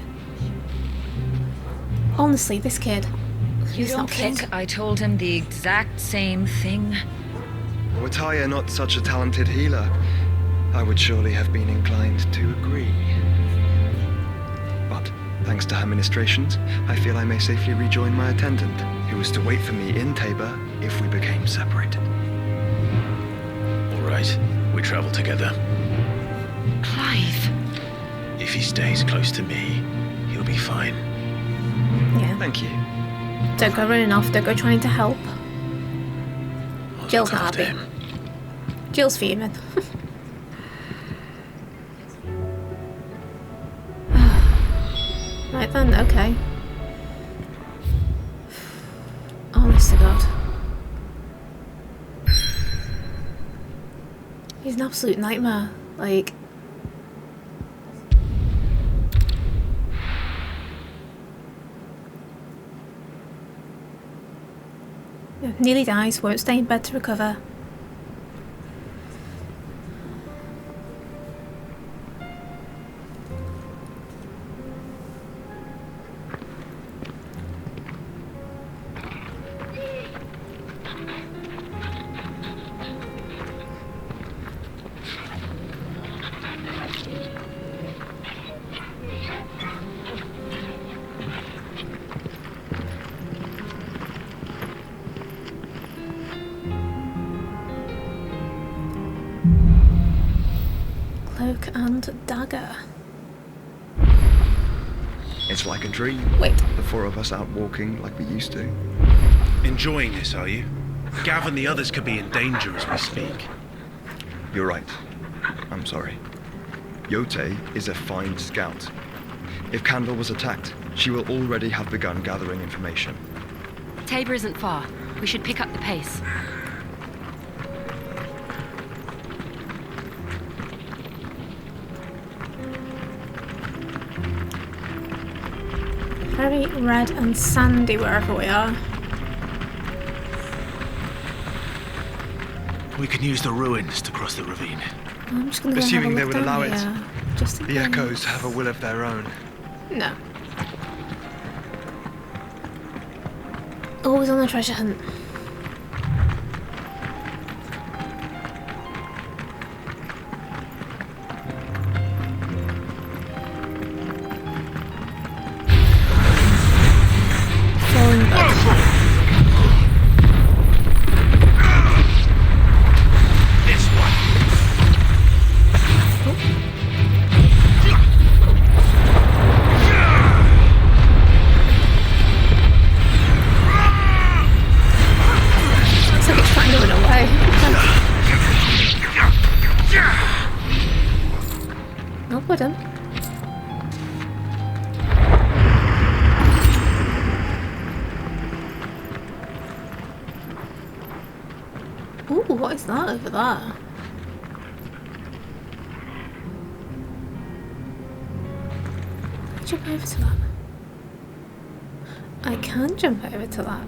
Honestly, this kid. You He's don't not fit. think I told him the exact same thing? Were Tyre not such a talented healer, I would surely have been inclined to agree. But, thanks to her ministrations, I feel I may safely rejoin my attendant, who was to wait for me in Tabor if we became separated. All right, we travel together. Clive. If he stays close to me, he'll be fine. Yeah. Thank you. Don't go running off, don't go trying to help. I'll Jill's look not after happy. him. Jill's fuming. Right then, okay. Honest to God. He's an absolute nightmare. Like... Nearly dies, won't stay in bed to recover. Cloak and dagger. It's like a dream. Wait. The four of us out walking like we used to. Enjoying this, are you? Gav and the others could be in danger as we speak. You're right. I'm sorry. Yote is a fine scout. If Candle was attacked, she will already have begun gathering information. Tabor isn't far. We should pick up the pace. Very red and sandy wherever we are. We can use the ruins to cross the ravine. I'm just gonna go Assuming have a they look would allow down it. here, just in The case. echoes have a will of their own. No. Always on the treasure hunt. Falling bud. This one. Looks like it's trying to run away. Oh, well done. Ooh, what is that over there? Can I jump over to that? I can jump over to that.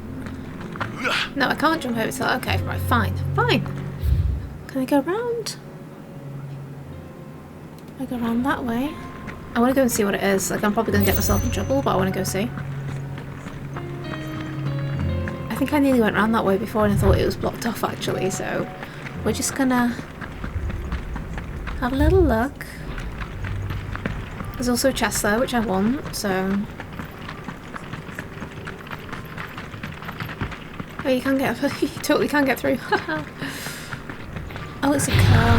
No, I can't jump over to that. Okay, right, fine. Fine. Can I go round? Can I go around that way? I want to go and see what it is. Like, I'm probably going to get myself in trouble, but I want to go see. I think I nearly went around that way before and I thought it was blocked off actually, so we're just gonna have a little look. There's also a chest there, which I want, so... Oh, you can get you totally can get through. Oh, it's a car.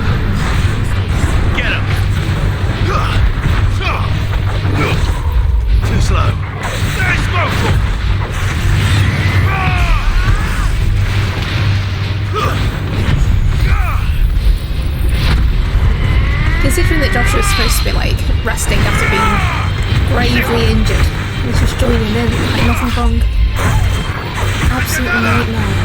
Get him! Too slow. Considering that Joshua's supposed to be like resting after being gravely injured. He's just joining in like nothing's wrong. Absolutely nightmare.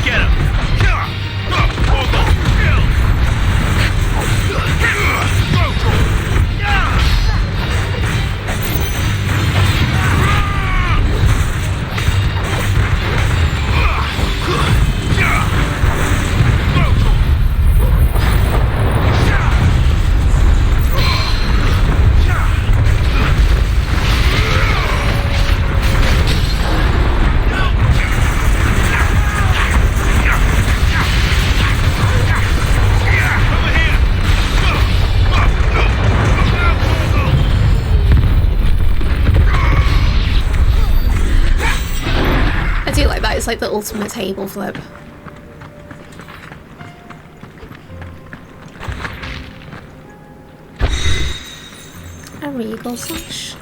Get him! It's like the ultimate table flip. A regal sash.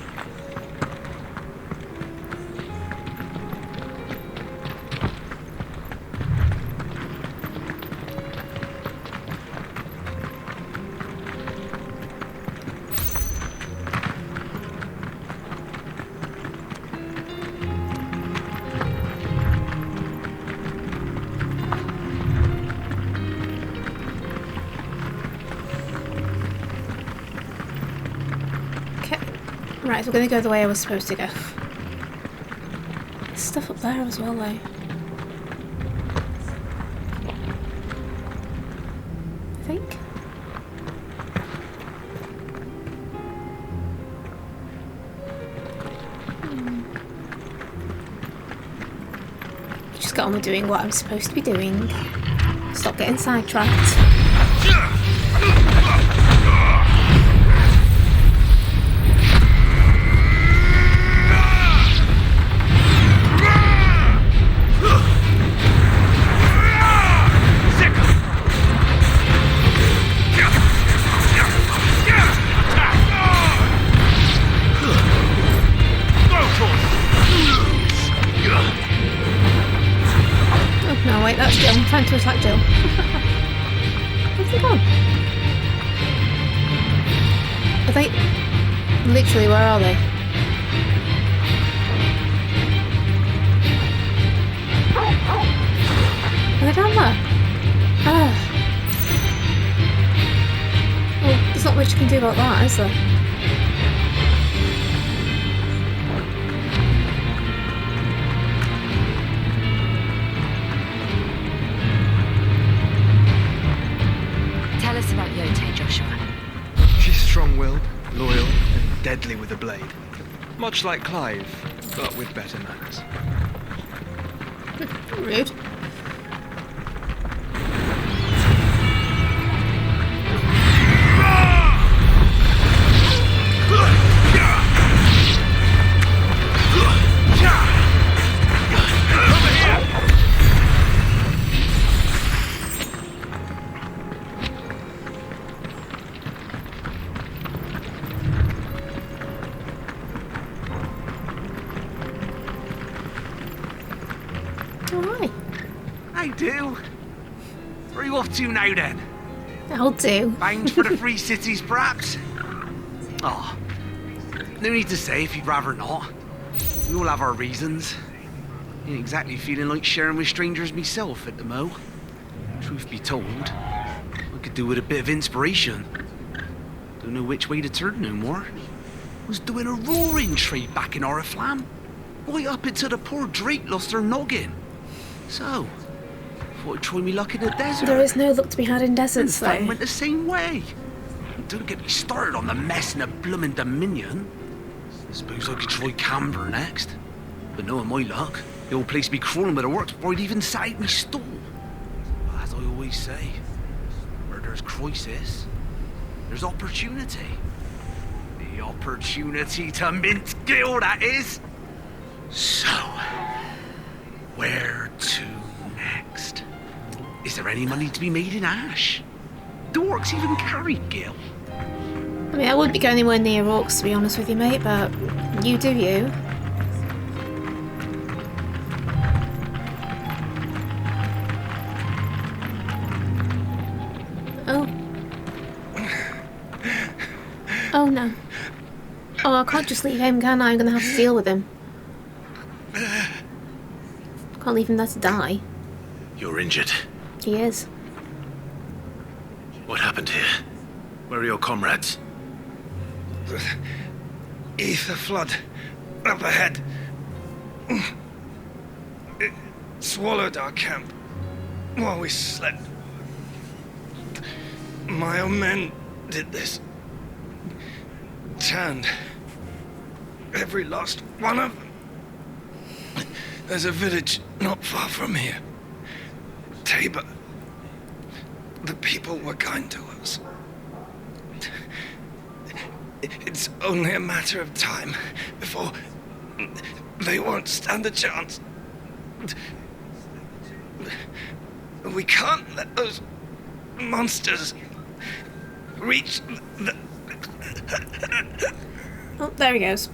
Right, so we're going to go the way I was supposed to go. There's stuff up there as well, though. I think. Just get on with doing what I'm supposed to be doing. Stop getting sidetracked. No, wait, that's Jill. I'm trying to attack Jill. Where's he gone? Are they... Literally, where are they? Are they down there? Ah. Well, there's not much you can do about that, is there? Tell us about Yote, Joshua. She's strong-willed, loyal, and deadly with a blade. Much like Clive, but with better manners. Rude. I do. Where are you off to now, then? I'll do. Bound for the Free Cities, perhaps? Oh, no need to say if you'd rather not. We all have our reasons. Ain't exactly feeling like sharing with strangers myself at the mo. Truth be told, I could do with a bit of inspiration. Don't know which way to turn no more. Was doing a roaring trade back in Oriflamme. Right up until the poor Drake lost her noggin. So, thought I'd try me luck in the desert. There is no luck to be had in deserts, though. And went the same way. Don't get me started on the mess in the bloomin' Dominion. Suppose I could try Camber next. But knowing my luck, the old place be crawling with the works before I'd even sat out me stall. But as I always say, where there's crisis, there's opportunity. The opportunity to mint Gil, that is. So, where to next? Is there any money to be made in Ash? Do orcs even carry Gil? I mean, I wouldn't be going anywhere near orcs, to be honest with you, mate, but you do you. Oh no. Oh, I can't just leave him, can I? I'm gonna have to deal with him. Can't leave him there to die. You're injured. He is. What happened here? Where are your comrades? The ether flood up ahead. It swallowed our camp while we slept. My own men did this. Turned every last one of them. There's a village not far from here. Tabor. The people were kind to us. It's only a matter of time before they won't stand a chance. We can't let those monsters reach the... Oh, there he goes.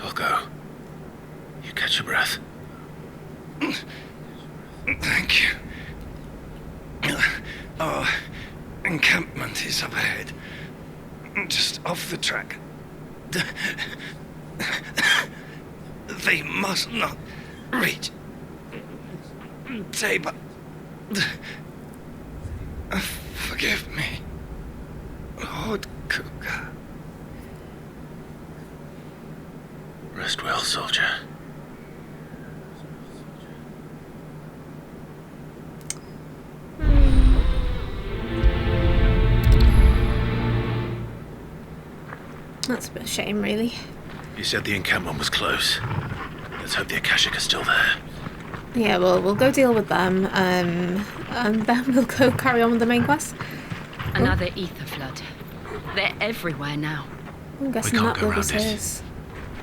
I'll go. You catch your breath. Thank you. Our encampment is up ahead. Just off the track. They must not reach Tabor. Forgive me, Lord Cougar. Rest well, soldier. That's a bit of a shame, really. You said the encampment was close. Let's hope the Akashic are still there. Yeah, well, we'll go deal with them, and then we'll go carry on with the main quest. Another ether flood. They're everywhere now. I'm guessing that will be his.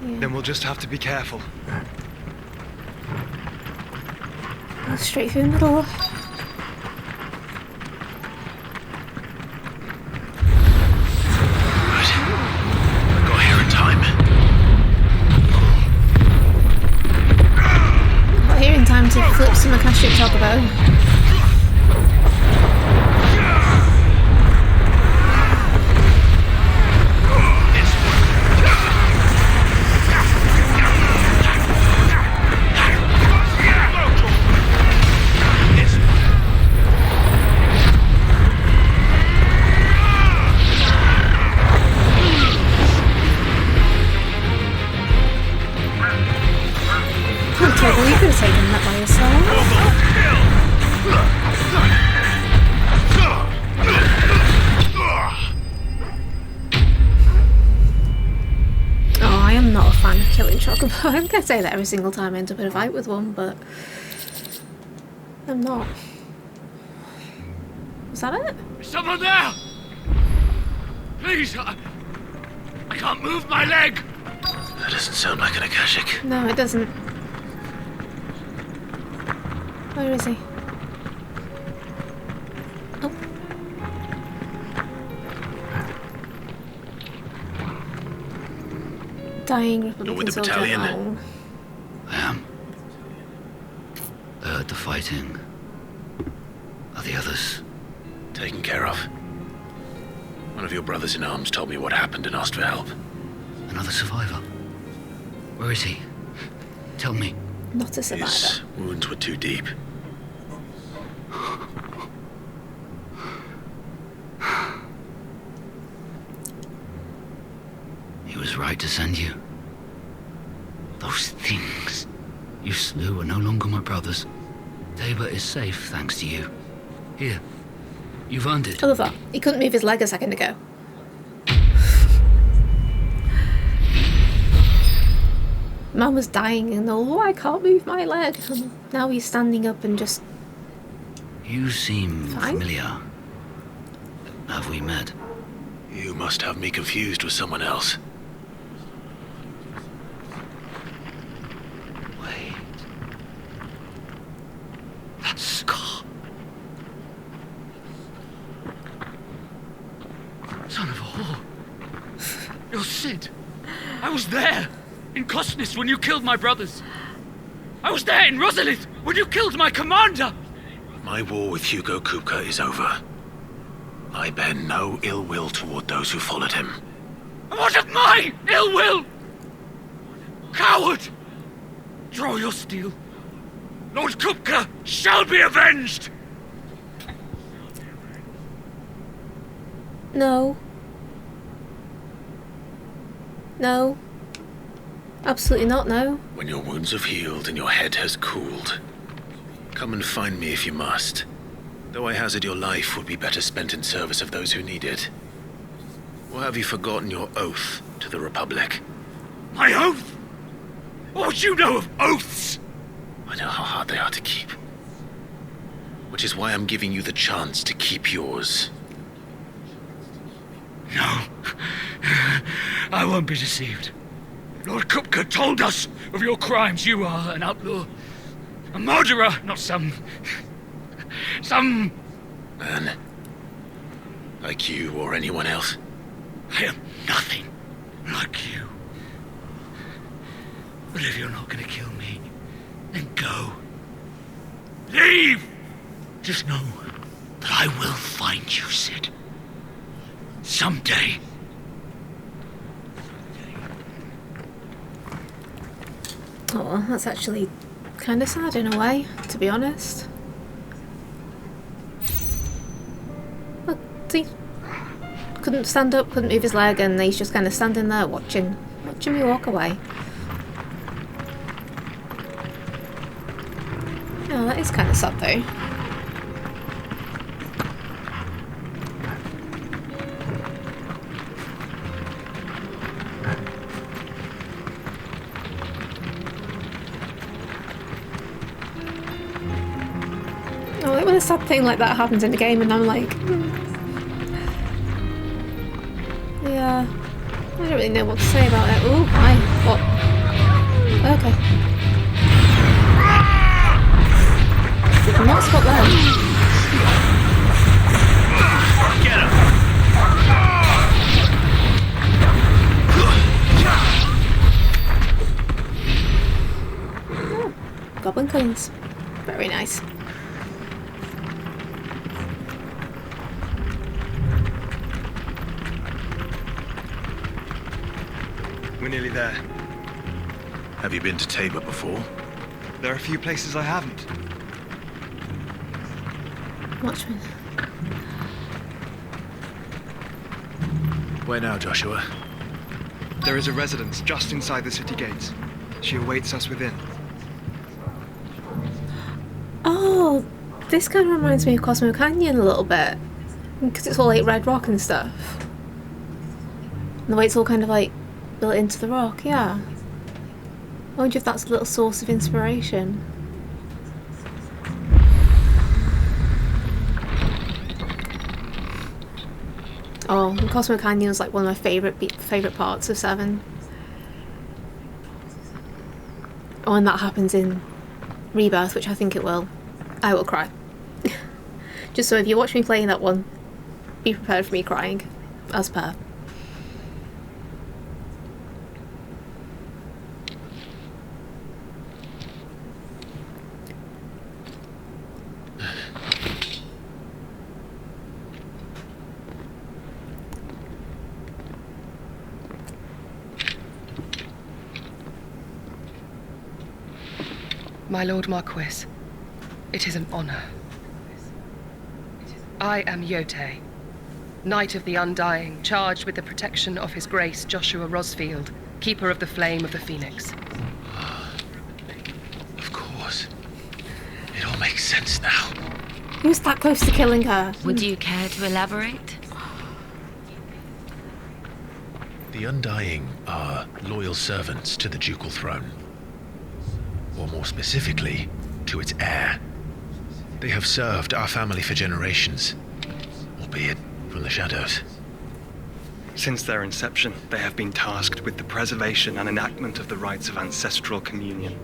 Yeah. Then we'll just have to be careful. Go straight through the middle. Time to flip some Akashic Chocobo. Okay, well you could have taken that by yourself. Oh, I am not a fan of killing Chocobo. I'm gonna say that every single time I end up in a fight with one, but I'm not. Was that it? Is someone there? Please, I can't move my leg. That doesn't sound like an Akashic. No, it doesn't. Where is he? Oh. Dying Republican You're with the soldier. battalion? Oh. I am. I heard the fighting. Are the others? Taken care of. One of your brothers in arms told me what happened and asked for help. Another survivor? Where is he? Tell me. Not a survivor. His wounds were too deep. He was right to send you. Those things you slew are no longer my brothers. Tabor is safe thanks to you. Here, you've earned it. I love that. He couldn't move his leg a second ago. Man was dying and oh, I can't move my leg. And now he's standing up and just... You seem Fine. familiar. Have we met? You must have me confused with someone else. Wait. That scar. Son of a whore. You're Sid. I was there. In Cosnes when you killed my brothers. I was there in Rosalith when you killed my commander. My war with Hugo Kupka is over. I bear no ill will toward those who followed him. What of my ill will? Coward! Draw your steel. Lord Kupka shall be avenged! No. No. Absolutely not, no. When your wounds have healed and your head has cooled, come and find me if you must. Though I hazard your life would be better spent in service of those who need it. Or have you forgotten your oath to the Republic? My oath? What do you know of oaths? I know how hard they are to keep. Which is why I'm giving you the chance to keep yours. No. I won't be deceived. Lord Kupka told us of your crimes. You are an outlaw. A murderer, not some man. Like you or anyone else. I am nothing like you. But if you're not gonna kill me, then go. Leave! Just know that I will find you, Sid. Someday. Oh, that's actually kind of sad in a way, to be honest. Look, see? Couldn't stand up, couldn't move his leg, and he's just kind of standing there watching me walk away. Oh, that is kind of sad though. I like when a sad thing like that happens in the game and I'm like, yeah, I don't really know what to say about it. Ooh, hi, what? Okay. Did not spot them. Get him! Oh, goblin coins. Very nice. We're nearly there. Have you been to Tabor before? There are a few places I haven't. Watchman. Where now, Joshua? There is a residence just inside the city gates. She awaits us within. Oh, this kind of reminds me of Cosmo Canyon a little bit. Because it's all like red rock and stuff. And the way it's all kind of like built into the rock, yeah. I wonder if that's a little source of inspiration. Oh, and Cosmo Canyon is like one of my favourite parts of 7. Oh, and that happens in Rebirth, which I think it will. I will cry. Just so if you watch me playing that one, be prepared for me crying, as per. My Lord Marquis, it is an honor. I am Yote, Knight of the Undying, charged with the protection of His Grace Joshua Rosfield, Keeper of the Flame of the Phoenix. Of course. It all makes sense now. Who's that close to killing her? Would you care to elaborate? The Undying are loyal servants to the ducal throne. Or more specifically, to its heir. They have served our family for generations, albeit from the shadows. Since their inception, they have been tasked with the preservation and enactment of the rites of ancestral communion.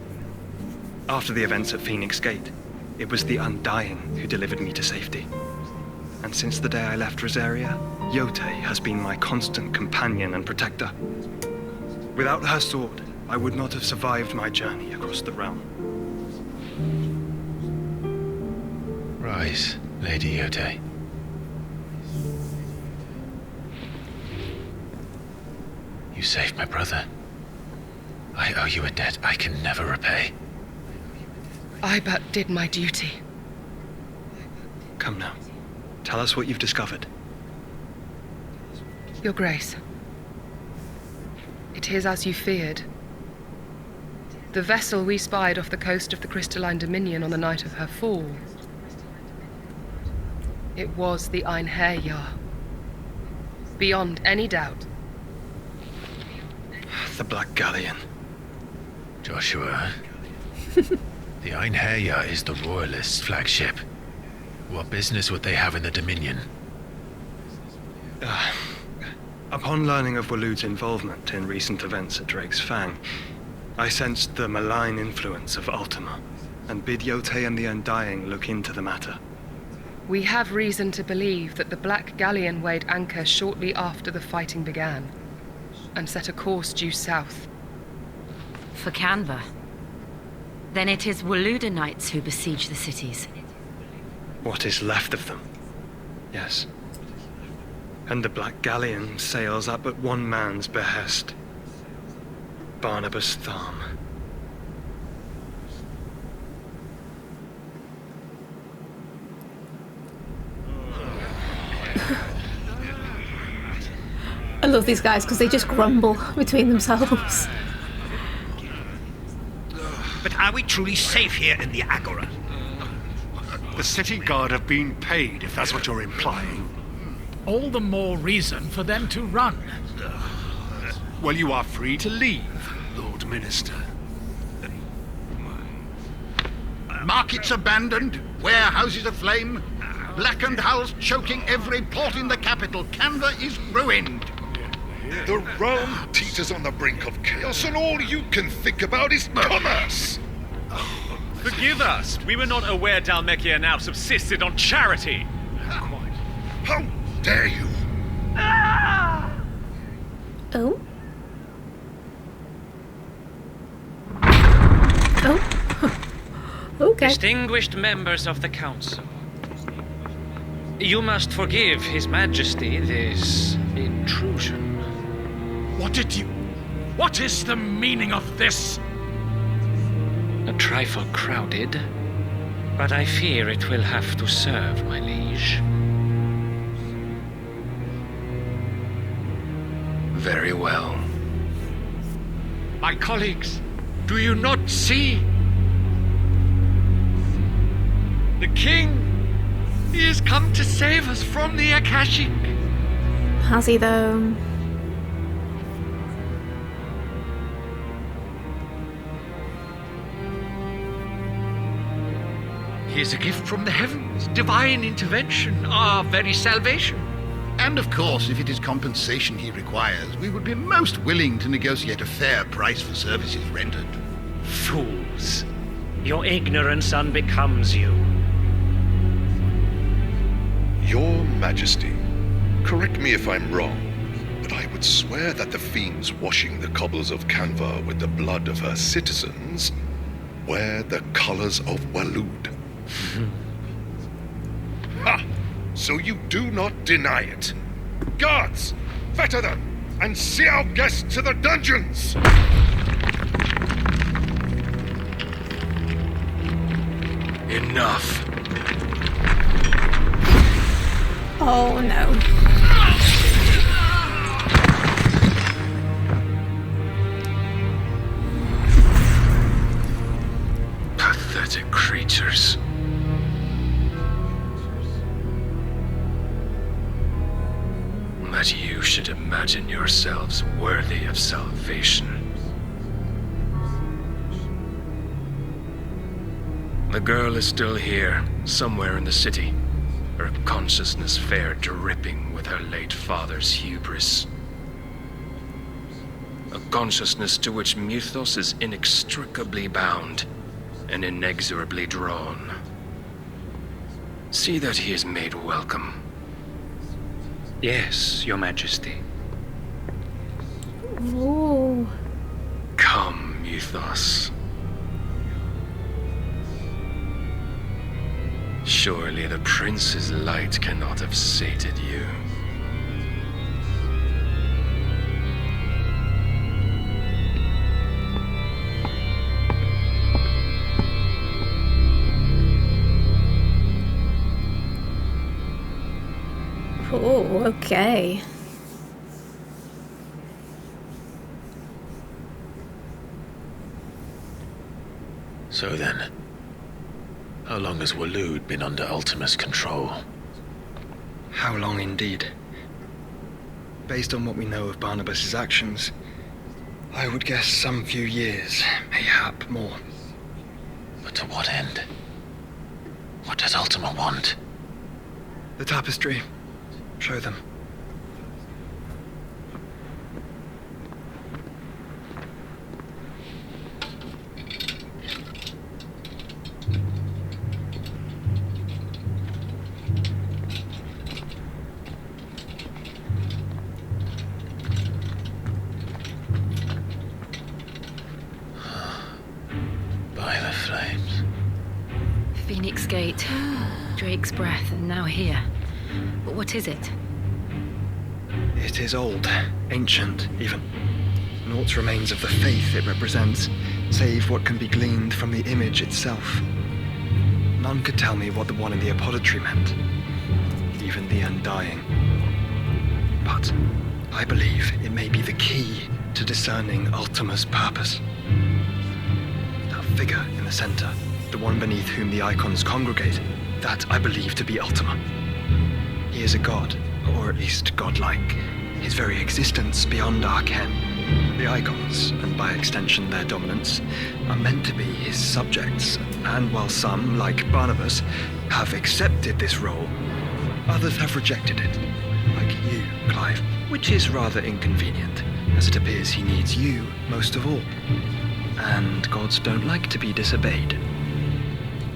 After the events at Phoenix Gate, it was the Undying who delivered me to safety. And since the day I left Rosaria, Yote has been my constant companion and protector. Without her sword, I would not have survived my journey across the realm. Rise, Lady Yote. You saved my brother. I owe you a debt I can never repay. I but did my duty. Come now. Tell us what you've discovered. Your Grace. It is as you feared. The vessel we spied off the coast of the Crystalline Dominion on the night of her fall. It was the Einherjar. Beyond any doubt. The Black Galleon. Joshua. The Einherjar is the Royalist flagship. What business would they have in the Dominion? Upon learning of Waloed's involvement in recent events at Drake's Fang, I sensed the malign influence of Ultima, and bid Yotei and the Undying look into the matter. We have reason to believe that the Black Galleon weighed anchor shortly after the fighting began, and set a course due south. For Canva? Then it is Waloed Knights who besiege the cities. What is left of them? Yes. And the Black Galleon sails at but one man's behest. Barnabas Tharm. I love these guys because they just grumble between themselves. But are we truly safe here in the Agora? The city guard have been paid, if that's what you're implying. All the more reason for them to run. Well, you are free to leave, Lord Minister. Markets abandoned, warehouses aflame, blackened hulls choking every port in the capital. Canva is ruined. The realm teeters on the brink of chaos, and all you can think about is commerce. Forgive us. We were not aware Dhalmekia now subsisted on charity. How dare you? Oh? Oh? Okay. Distinguished members of the Council. You must forgive His Majesty this intrusion. What is the meaning of this? A trifle crowded, but I fear it will have to serve, my liege. Very well. My colleagues, do you not see? The king, he has come to save us from the Akashic. Has he though? He is a gift from the heavens, divine intervention, our very salvation. And of course, if it is compensation he requires, we would be most willing to negotiate a fair price for services rendered. Fools. Your ignorance unbecomes you. Your Majesty, correct me if I'm wrong, but I would swear that the fiends washing the cobbles of Canva with the blood of her citizens wear the colors of Waloed. Ha! So you do not deny it. Guards, fetter them, and see our guests to the dungeons! Enough. Oh no. Pathetic creatures. That you should imagine yourselves worthy of salvation. The girl is still here, somewhere in the city, her consciousness fair dripping with her late father's hubris. A consciousness to which Mythos is inextricably bound and inexorably drawn. See that he is made welcome. Yes, Your Majesty. Ooh. Come, Mythos. Surely the prince's light cannot have sated you. Oh, okay. So then, how long has Waloed been under Ultima's control? How long indeed? Based on what we know of Barnabas's actions, I would guess some few years, mayhap more. But to what end? What does Ultima want? The tapestry. Show them. By the flames. Phoenix Gate, Drake's Breath, and now here. But what is it? It is old, ancient, even. Naught remains of the faith it represents, save what can be gleaned from the image itself. None could tell me what the one in the apothecary meant, even the Undying. But I believe it may be the key to discerning Ultima's purpose. That figure in the center, the one beneath whom the icons congregate, that I believe to be Ultima. He is a god, or at least godlike, his very existence beyond our ken. The icons, and by extension their dominance, are meant to be his subjects, and while some, like Barnabas, have accepted this role, others have rejected it, like you, Clive, which is rather inconvenient, as it appears he needs you most of all. And gods don't like to be disobeyed.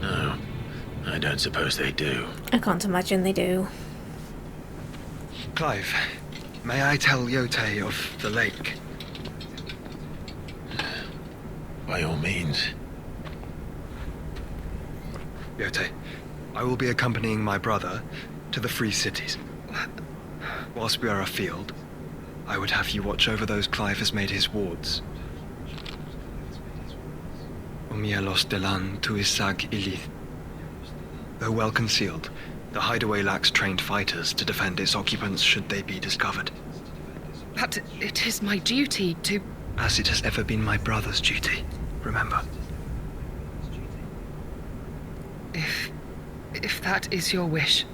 No, I don't suppose they do. I can't imagine they do. Clive, may I tell Yote of the lake? By all means. Yote, I will be accompanying my brother to the Free Cities. Whilst we are afield, I would have you watch over those Clive has made his wards. Umielos delan tuisag ilith. Though well concealed, the hideaway lacks trained fighters to defend its occupants should they be discovered. But it is my duty to... As it has ever been my brother's duty, remember. If that is your wish,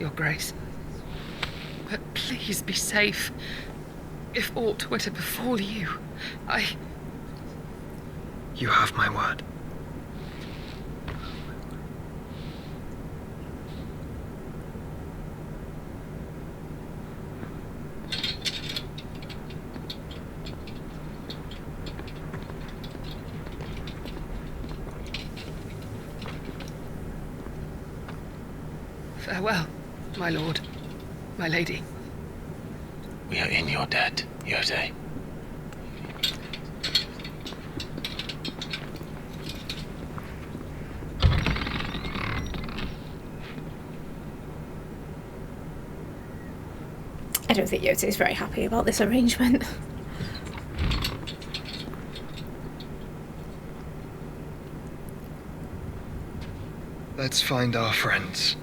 Your Grace. But please be safe. If aught were to befall you, You have my word. Farewell, my lord, my lady. We are in your debt, Yote. I don't think Yote is very happy about this arrangement. Let's find our friends.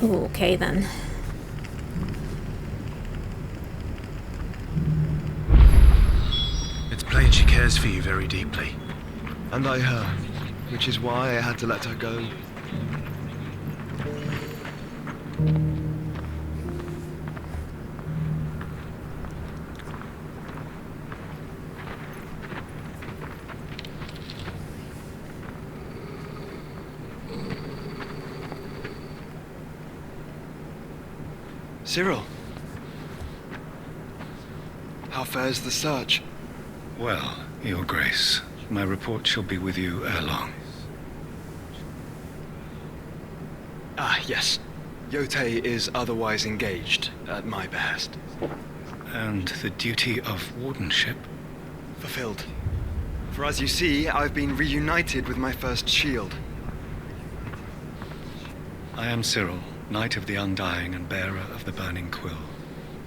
Okay then. It's plain she cares for you very deeply. And I her, which is why I had to let her go. Cyril, how fares the search? Well, Your Grace, my report shall be with you ere long. Ah, yes. Yote is otherwise engaged, at my behest. And the duty of wardenship? Fulfilled. For as you see, I've been reunited with my first shield. I am Cyril, Knight of the Undying and bearer of the Burning Quill.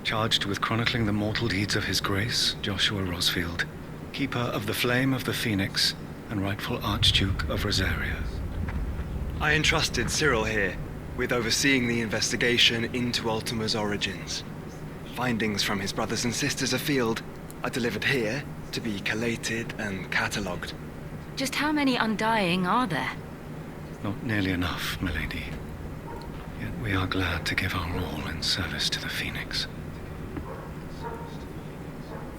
Charged with chronicling the mortal deeds of his grace, Joshua Rosfield, keeper of the Flame of the Phoenix and rightful Archduke of Rosaria. I entrusted Cyril here with overseeing the investigation into Ultima's origins. Findings from his brothers and sisters afield are delivered here to be collated and catalogued. Just how many Undying are there? Not nearly enough, milady. Yet we are glad to give our all in service to the Phoenix.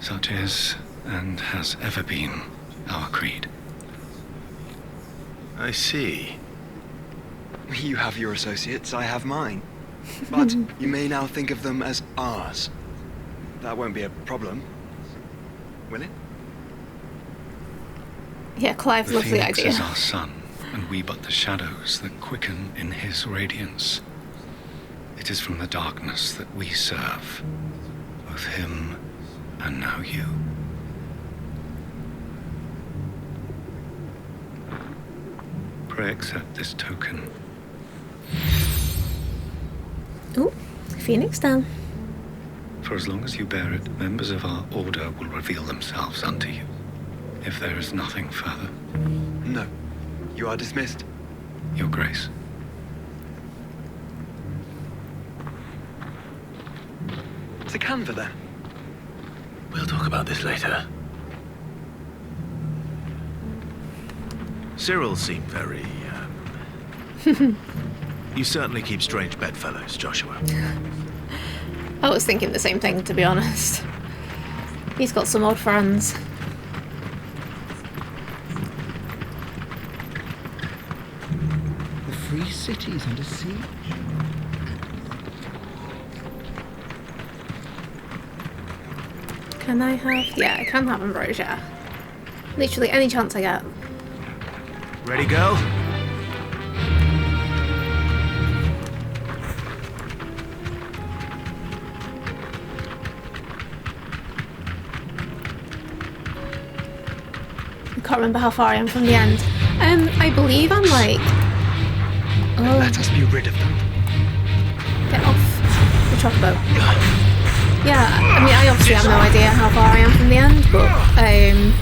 Such is, and has ever been, our creed. I see. You have your associates, I have mine. But you may now think of them as ours. That won't be a problem, will it? Yeah, Clive's lovely The Phoenix idea. is our sun, and we but the shadows that quicken in his radiance. It is from the darkness that we serve, both him and now you. Pray accept this token. Ooh, Phoenix down. For as long as you bear it, members of our order will reveal themselves unto you. If there is nothing further. No. You are dismissed. Your Grace. To Canva, then. We'll talk about this later. Cyril seemed very, You certainly keep strange bedfellows, Joshua. I was thinking the same thing, to be honest. He's got some odd friends. The free city's under siege. Can I have... Yeah, I can have ambrosia. Literally any chance I get. Ready, go? I can't remember how far I am from the end. I believe I'm like... Oh, Let us be rid of them. get off the chocobo. Yeah, I mean, I obviously have no idea how far I am from the end, but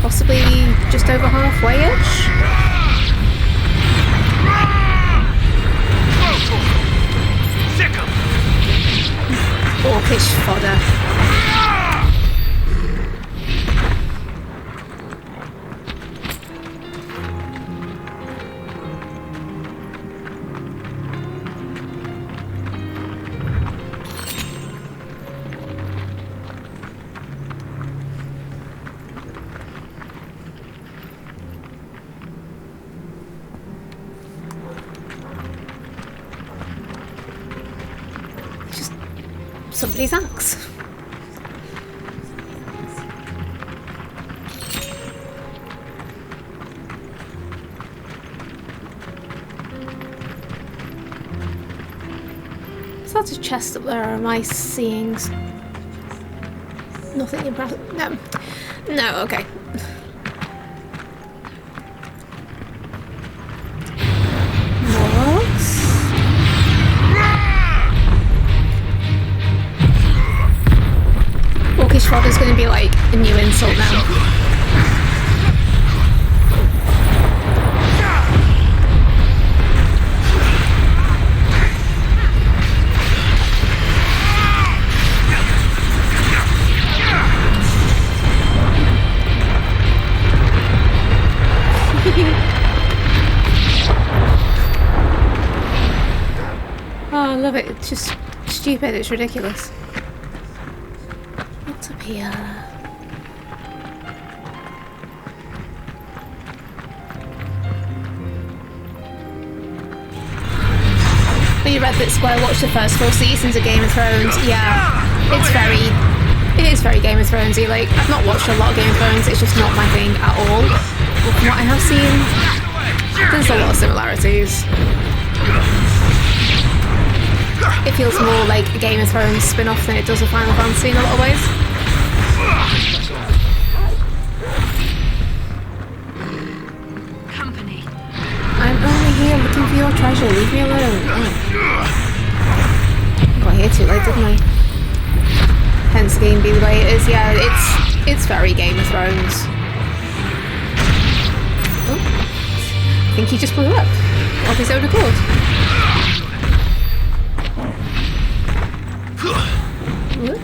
possibly just over halfway-ish. Orcish fodder. Somebody's axe. Is that a chest up there, or am I seeing nothing impressive? No. No, okay. Orcish fodder's going to be like a new insult now. Oh, I love it. It's just stupid. It's ridiculous. What's up here? But you read that Square watched the first 4 seasons of Game of Thrones. Yeah, it is very Game of Thronesy. Like, I've not watched a lot of Game of Thrones. It's just not my thing at all. But from what I have seen, there's a lot of similarities. It feels more like a Game of Thrones spin-off than it does a Final Fantasy in a lot of ways. Company. I'm only here looking for your treasure. Leave me alone. Oh. here too late, didn't I? Hence the game be the way it is. Yeah, it's very Game of Thrones. Oh, I think he just blew up of his own accord. Ooh.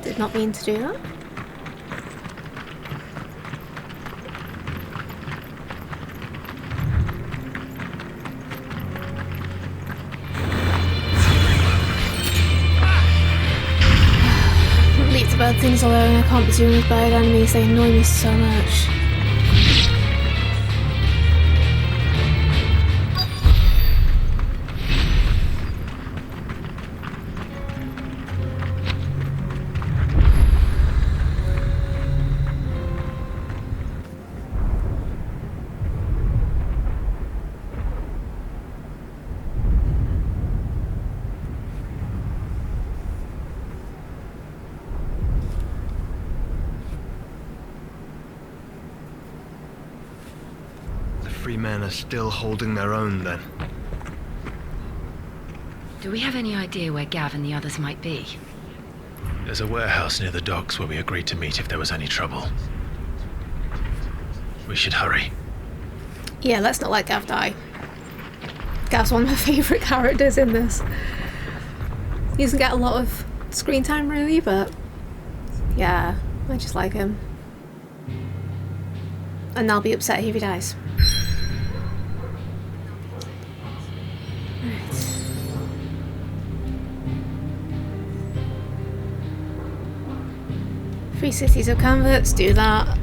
Did not mean to do that. Leave the bad things alone. I can't be dealing with bad enemies. They annoy me so much. Free men are still holding their own, then. Do we have any idea where Gav and the others might be? There's a warehouse near the docks where we agreed to meet if there was any trouble. We should hurry. Yeah, let's not let Gav die. Gav's one of my favourite characters in this. He doesn't get a lot of screen time really, but yeah, I just like him. And I'll be upset if he dies. Free cities of canvas, do that.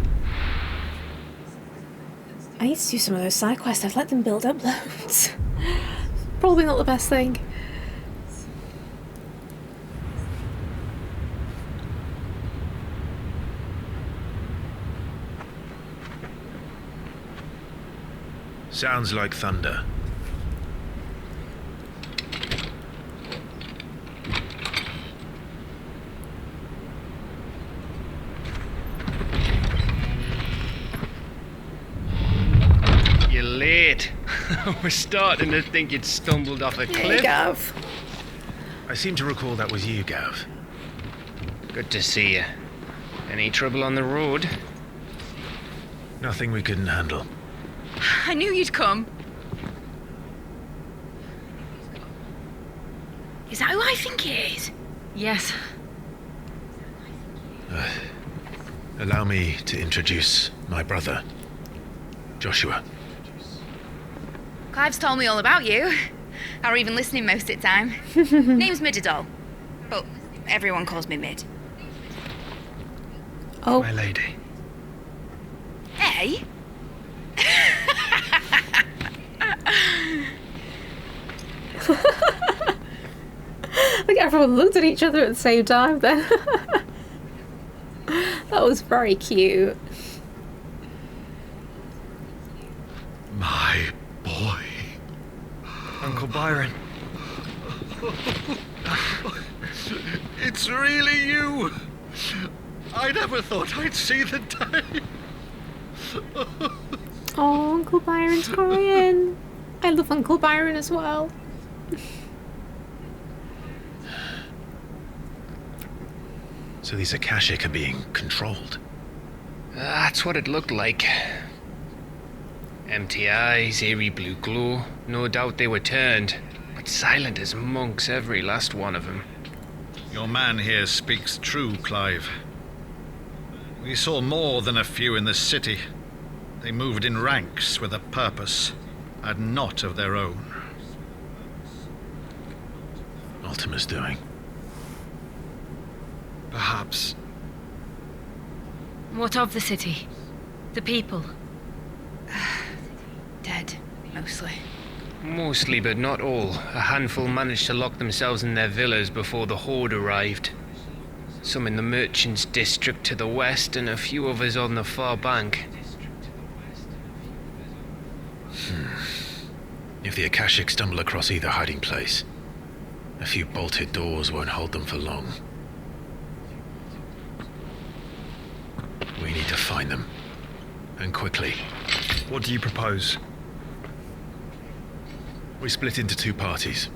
I need to do some of those side quests. I've let them build up loads. Probably not the best thing. Sounds like thunder. You're late. We're starting to think you'd stumbled off a cliff. Hey, Gav. I seem to recall that was you, Gav. Good to see you. Any trouble on the road? Nothing we couldn't handle. I knew you'd come. Is that who I think it is? Yes. Allow me to introduce my brother, Joshua. Clive's told me all about you. Or even listening most of the time. Name's Midadol. But everyone calls me Mid. Oh. My lady. Hey? I think everyone looked at each other at the same time then. That was very cute. My boy. Uncle Byron. It's really you. I never thought I'd see the day. Oh, Uncle Byron's crying. I love Uncle Byron as well. So these Akashic are being controlled. That's what it looked like. Empty eyes, eerie blue glow. No doubt they were turned, but silent as monks, every last one of them. Your man here speaks true, Clive. We saw more than a few in the city. They moved in ranks with a purpose, and not of their own. Ultima's doing. Perhaps. What of the city? The people? Dead, mostly. Mostly, but not all. A handful managed to lock themselves in their villas before the Horde arrived. Some in the Merchants' District to the west, and a few others on the far bank. If the Akashic stumble across either hiding place, a few bolted doors won't hold them for long. We need to find them. And quickly. What do you propose? We split into two parties.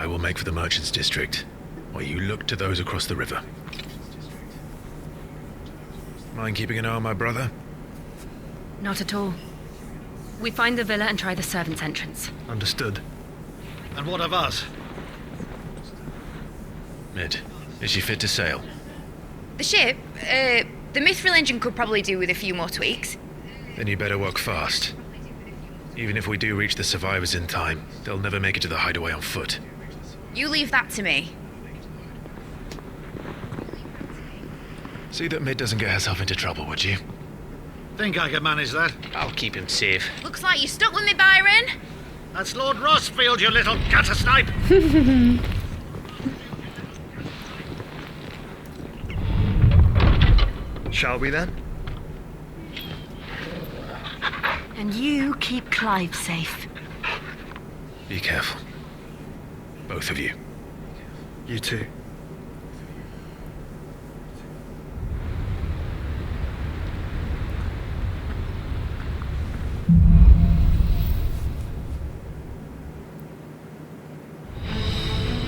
I will make for the merchants' district, while you look to those across the river. Mind keeping an eye on my brother? Not at all. We find the villa and try the servants' entrance. Understood. And what of us? Mid, is she fit to sail? The ship, the mithril engine could probably do with a few more tweaks. Then you better work fast. Even if we do reach the survivors in time, they'll never make it to the hideaway on foot. You leave that to me. See that Mid doesn't get herself into trouble, would you? Think I can manage that? I'll keep him safe. Looks like you stuck with me, Byron. That's Lord Rossfield, you little gutter snipe! Shall we then? And you keep Clive safe. Be careful. Both of you. You too.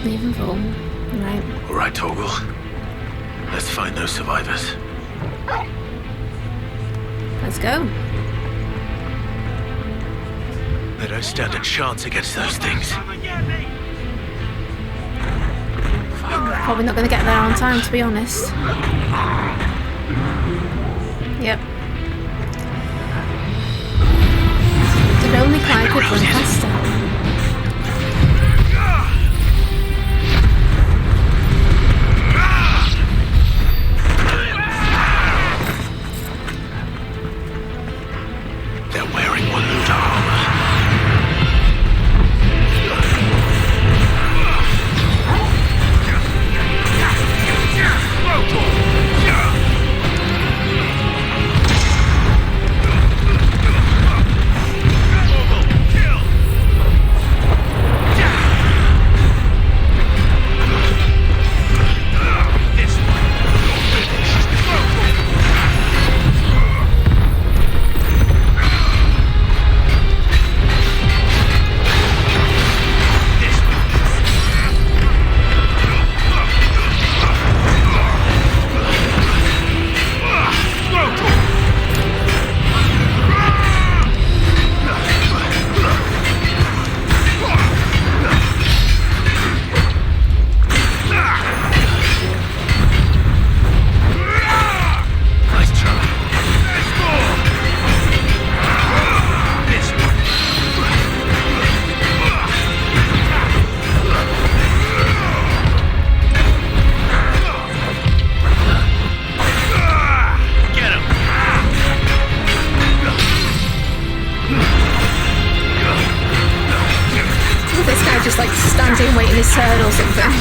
Leaving full. Right. All right, Torgal. Let's find those survivors. Let's go. They don't stand a chance against those things. Probably not going to get there on time, to be honest. Yep. If only Clive could run faster. Just like standing waiting his turn or something.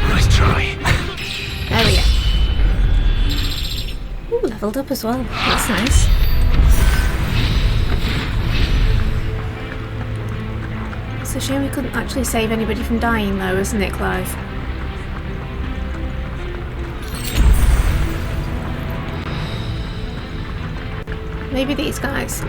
Nice try. There we go. Ooh, leveled up as well. That's nice. It's a shame we couldn't actually save anybody from dying though, isn't it, Clive? Maybe these guys.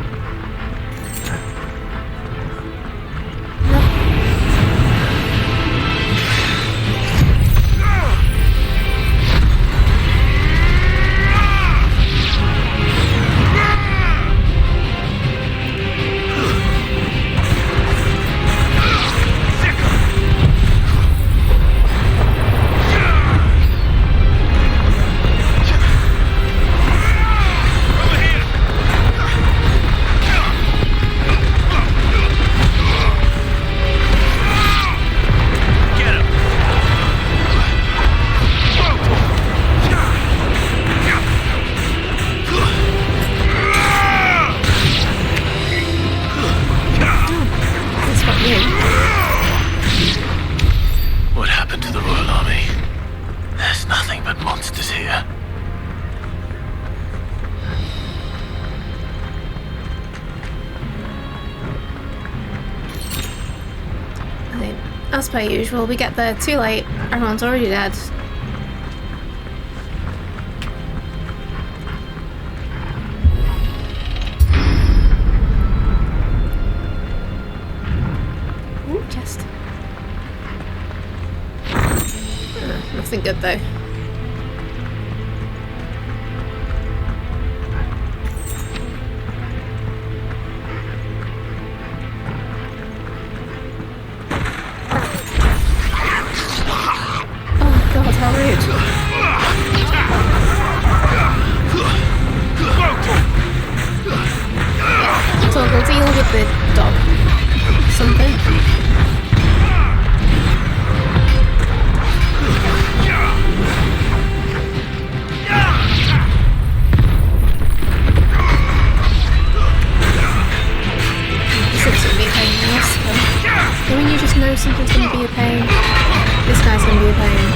as per usual, we get there too late, everyone's already dead. Ooh, chest. Nothing good though. So we'll deal with the dog. Something. This gonna be a pain, yes. So when you just know something's gonna be a pain, this guy's gonna be a pain.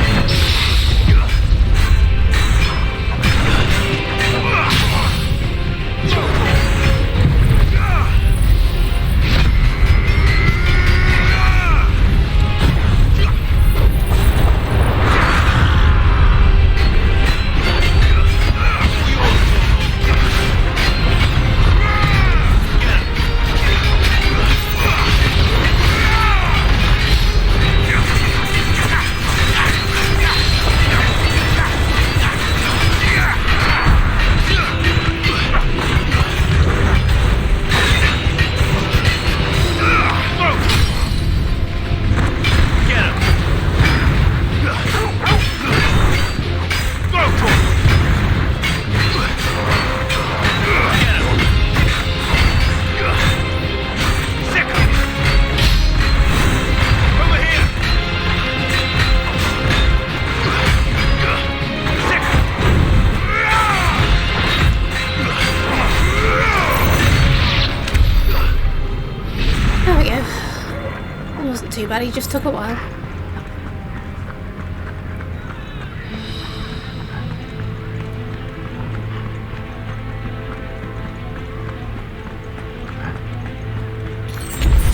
Too bad, he just took a while.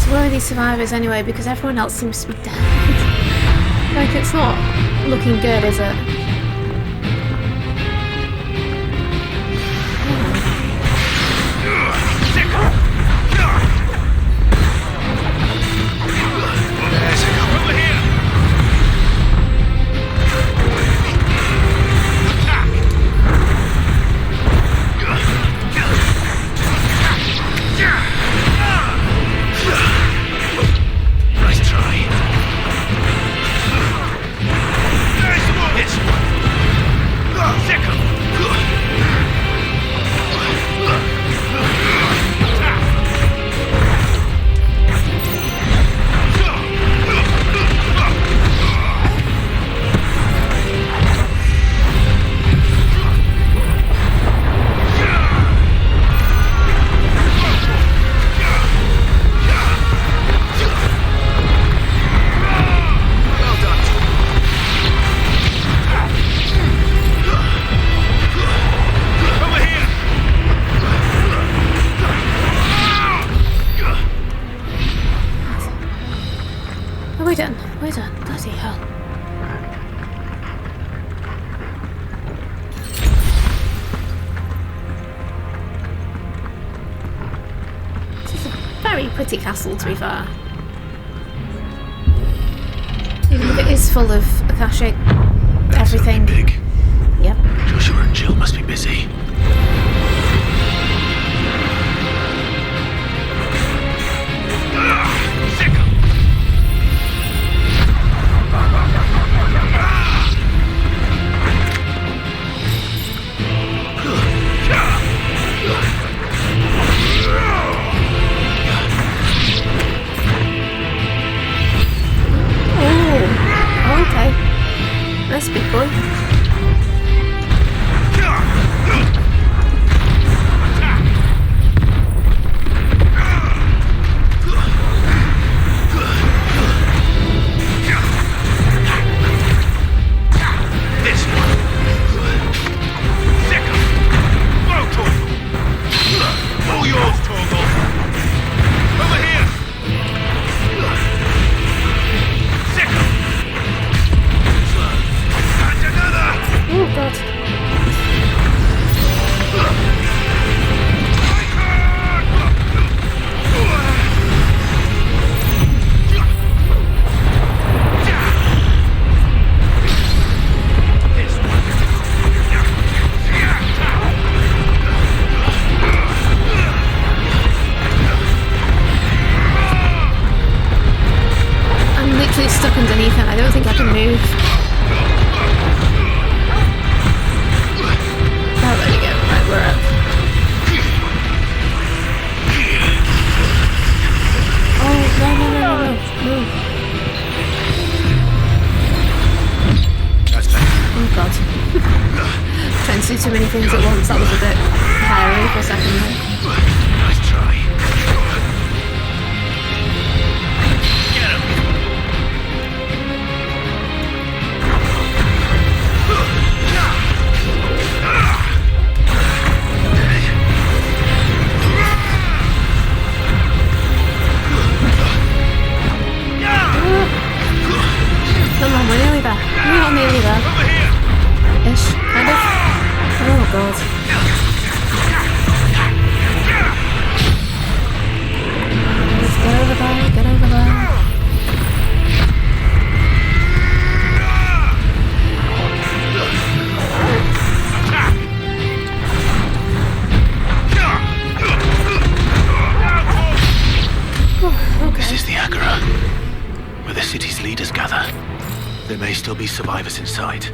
So where are these survivors anyway? Because everyone else seems to be dead. Like, it's not looking good, is it? We're done. Bloody hell. This is a very pretty castle, to be fair. Even if it is full of Akashic everything. Big. Yep. Joshua and Jill must be busy. Oh, okay. Nice big boy. things at once. That was a bit hairy for a second there. Nice try. Come on, we're nearly there. We're not nearly there. Ish, kind of. Oh god. Let's get over there, get over there. Okay. This is the Agora, where the city's leaders gather. There may still be survivors inside.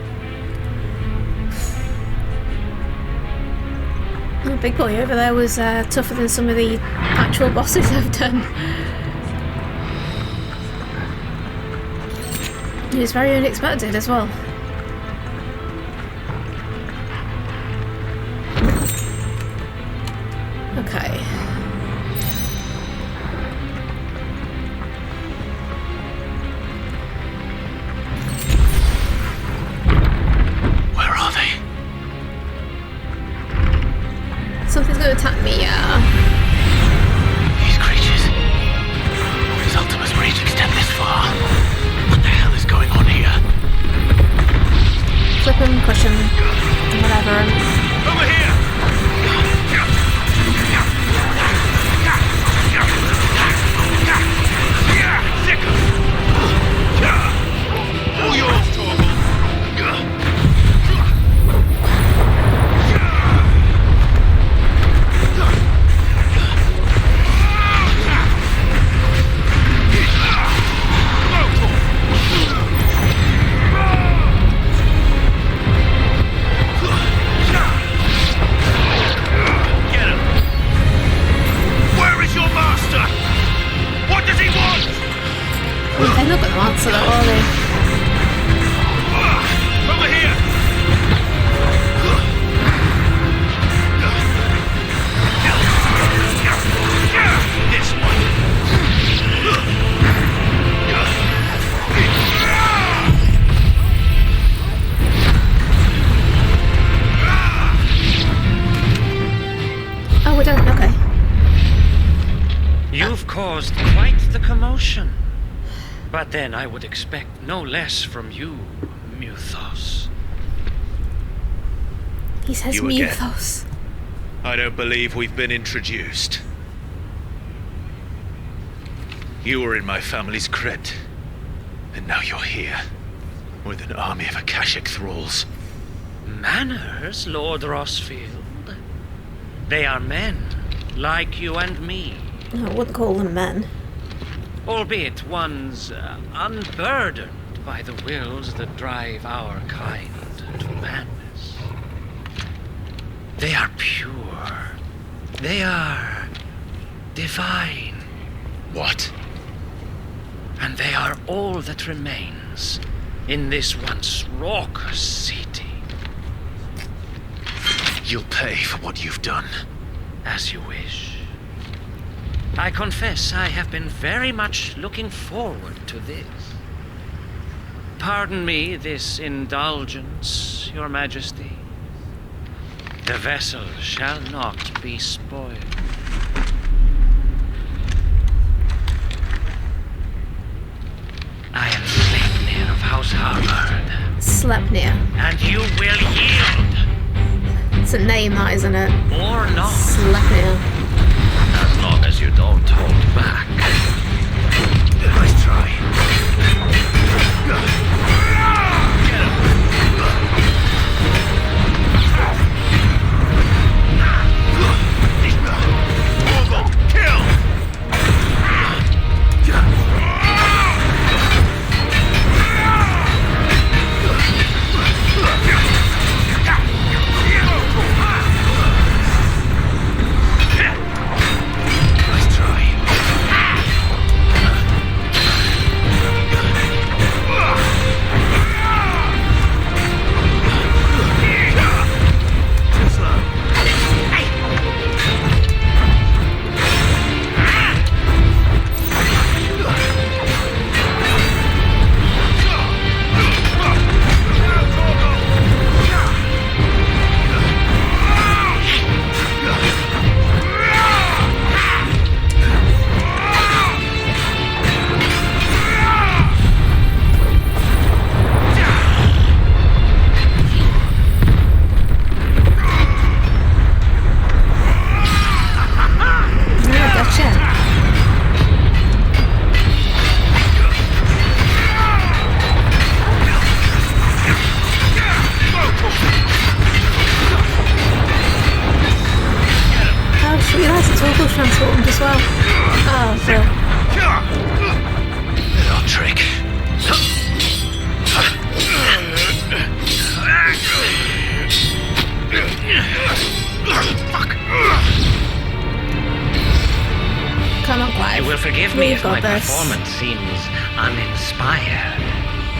The big boy over there was tougher than some of the actual bosses I've done. He was very unexpected as well. Okay. Where are they? Something's gonna attack me, yeah. These creatures. Does Ultima's rage extend this far? What the hell is going on here? Flip him, crush him, whatever. Over here! All yours, Torgal. They're not going to answer that, are they? Over here! This one. Oh, we're done. Okay. You've caused quite the commotion. But then I would expect no less from you, Muthos. He says You again. Muthos. I don't believe we've been introduced. You were in my family's crypt, and now you're here, with an army of Akashic thralls. Manners, Lord Rossfield. They are men, like you and me. I wouldn't call them men. Albeit one's unburdened by the wills that drive our kind to madness. They are pure. They are divine. What? And they are all that remains in this once raucous city. You'll pay for what you've done. As you wish. I confess I have been very much looking forward to this. Pardon me this indulgence, Your Majesty. The vessel shall not be spoiled. I am Sleipnir of House Harvard. Sleipnir. And you will yield. It's a name, that, isn't it? Or not. Sleipnir. As long as you don't hold back. Nice try. Kill! transformed as well. Oh, Phil. Little trick. Fuck. Come on, Clive. You will forgive me We've if got my this. performance seems uninspired.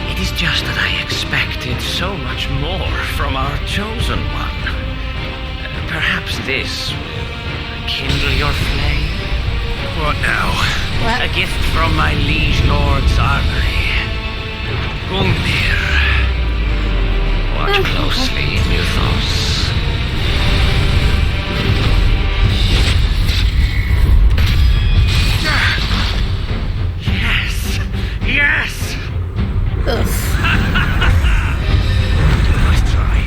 It is just that I expected so much more from our chosen one. Perhaps this will kindle your flame? What now? What? A gift from my liege lord's armory. Gungnir. Watch closely, Mythos. Yes! Yes! Nice try.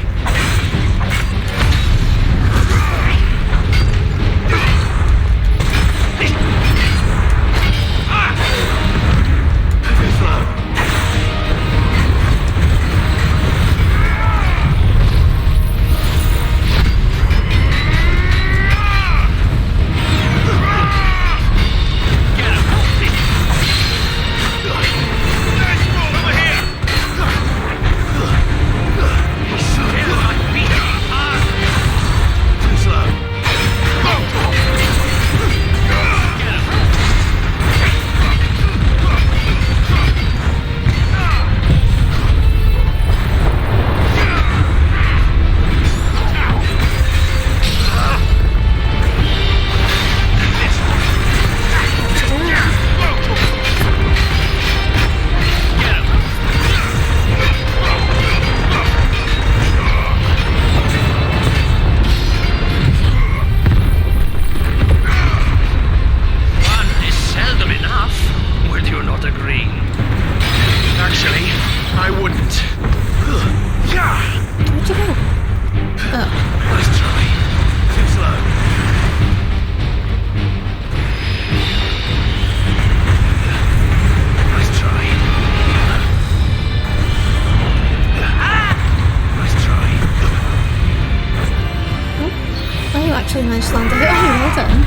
actually managed to land a hit on you, well done.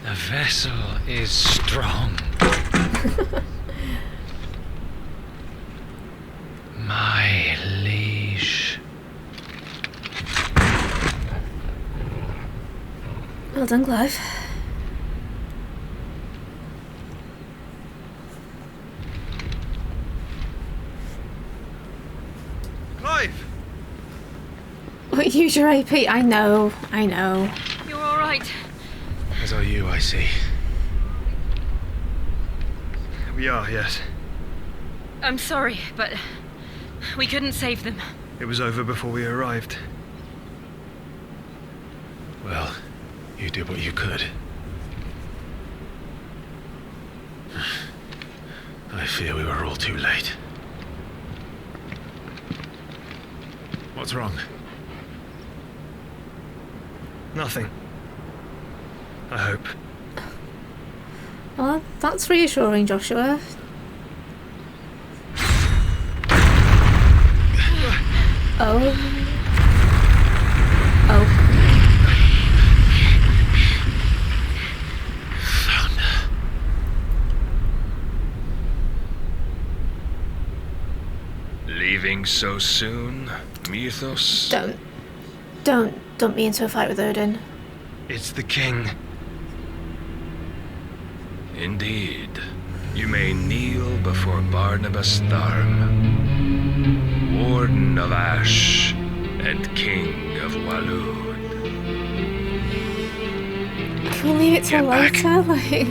The vessel is strong. My liege. Well done, Clive. Clive! Use your AP. I know. You're all right. As are you, I see. We are, yes. I'm sorry, but we couldn't save them. It was over before we arrived. Well, you did what you could. I fear we were all too late. What's wrong? Nothing. I hope. Well, that's reassuring, Joshua. Oh. Leaving so soon, Mythos? Don't dump me into a fight with Odin. It's the king. Indeed. You may kneel before Barnabas Tharm, Warden of Ash and King of Waloed. Can we leave it till later? Like...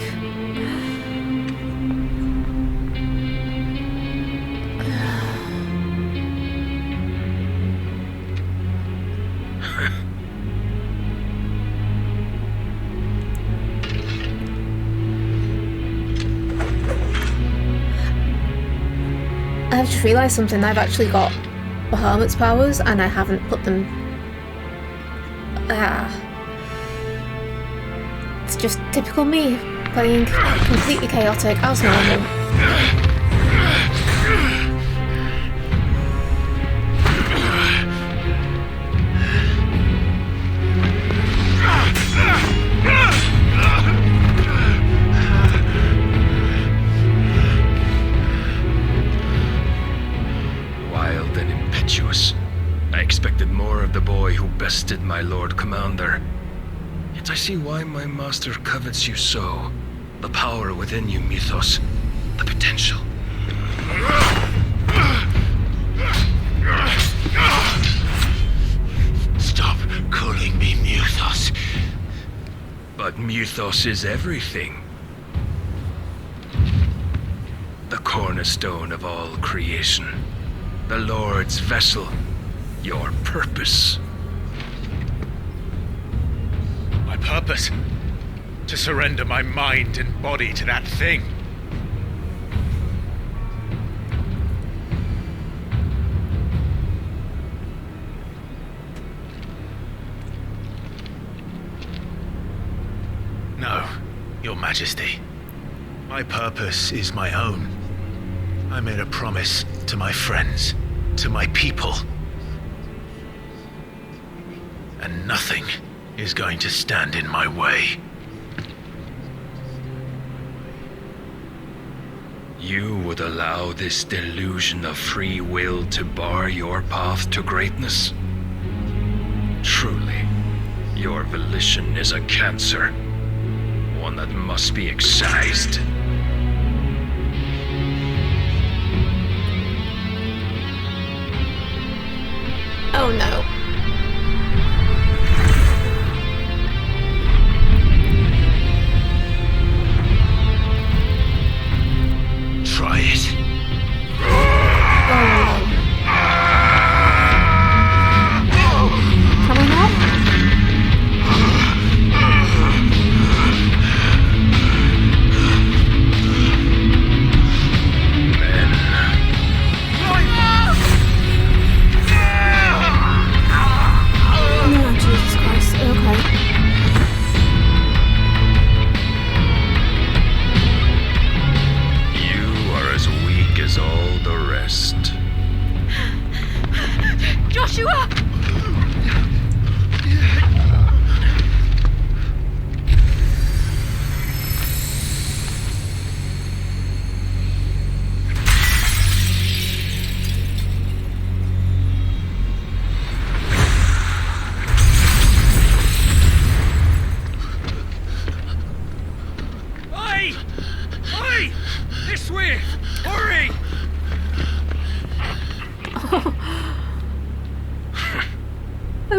I've just realised something. I've actually got Bahamut's powers and I haven't put them... It's just typical me, playing completely chaotic as normal. I expected more of the boy who bested my Lord Commander. Yet I see why my master covets you so. The power within you, Mythos. The potential. Stop calling me Mythos. But Mythos is everything. The cornerstone of all creation. The Lord's vessel. Your purpose. My purpose? To surrender my mind and body to that thing. No, Your Majesty. My purpose is my own. I made a promise to my friends, to my people. And nothing is going to stand in my way. You would allow this delusion of free will to bar your path to greatness? Truly, your volition is a cancer. One that must be excised. Oh no. Try it. Coming up?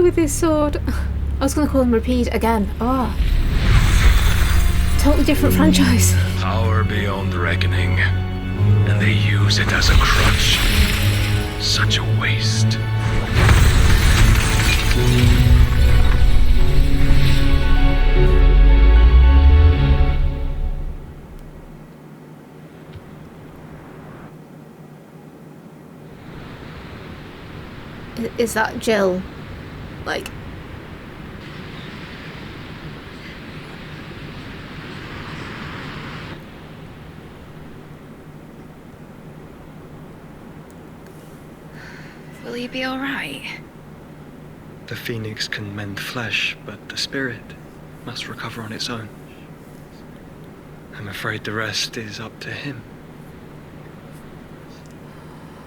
with his sword. I was going to call him Repeat again. Oh. Totally different franchise. Power beyond reckoning. And they use it as a crutch. Such a waste. Is that Jill? Like... Will he be alright? The phoenix can mend flesh, but the spirit must recover on its own. I'm afraid the rest is up to him.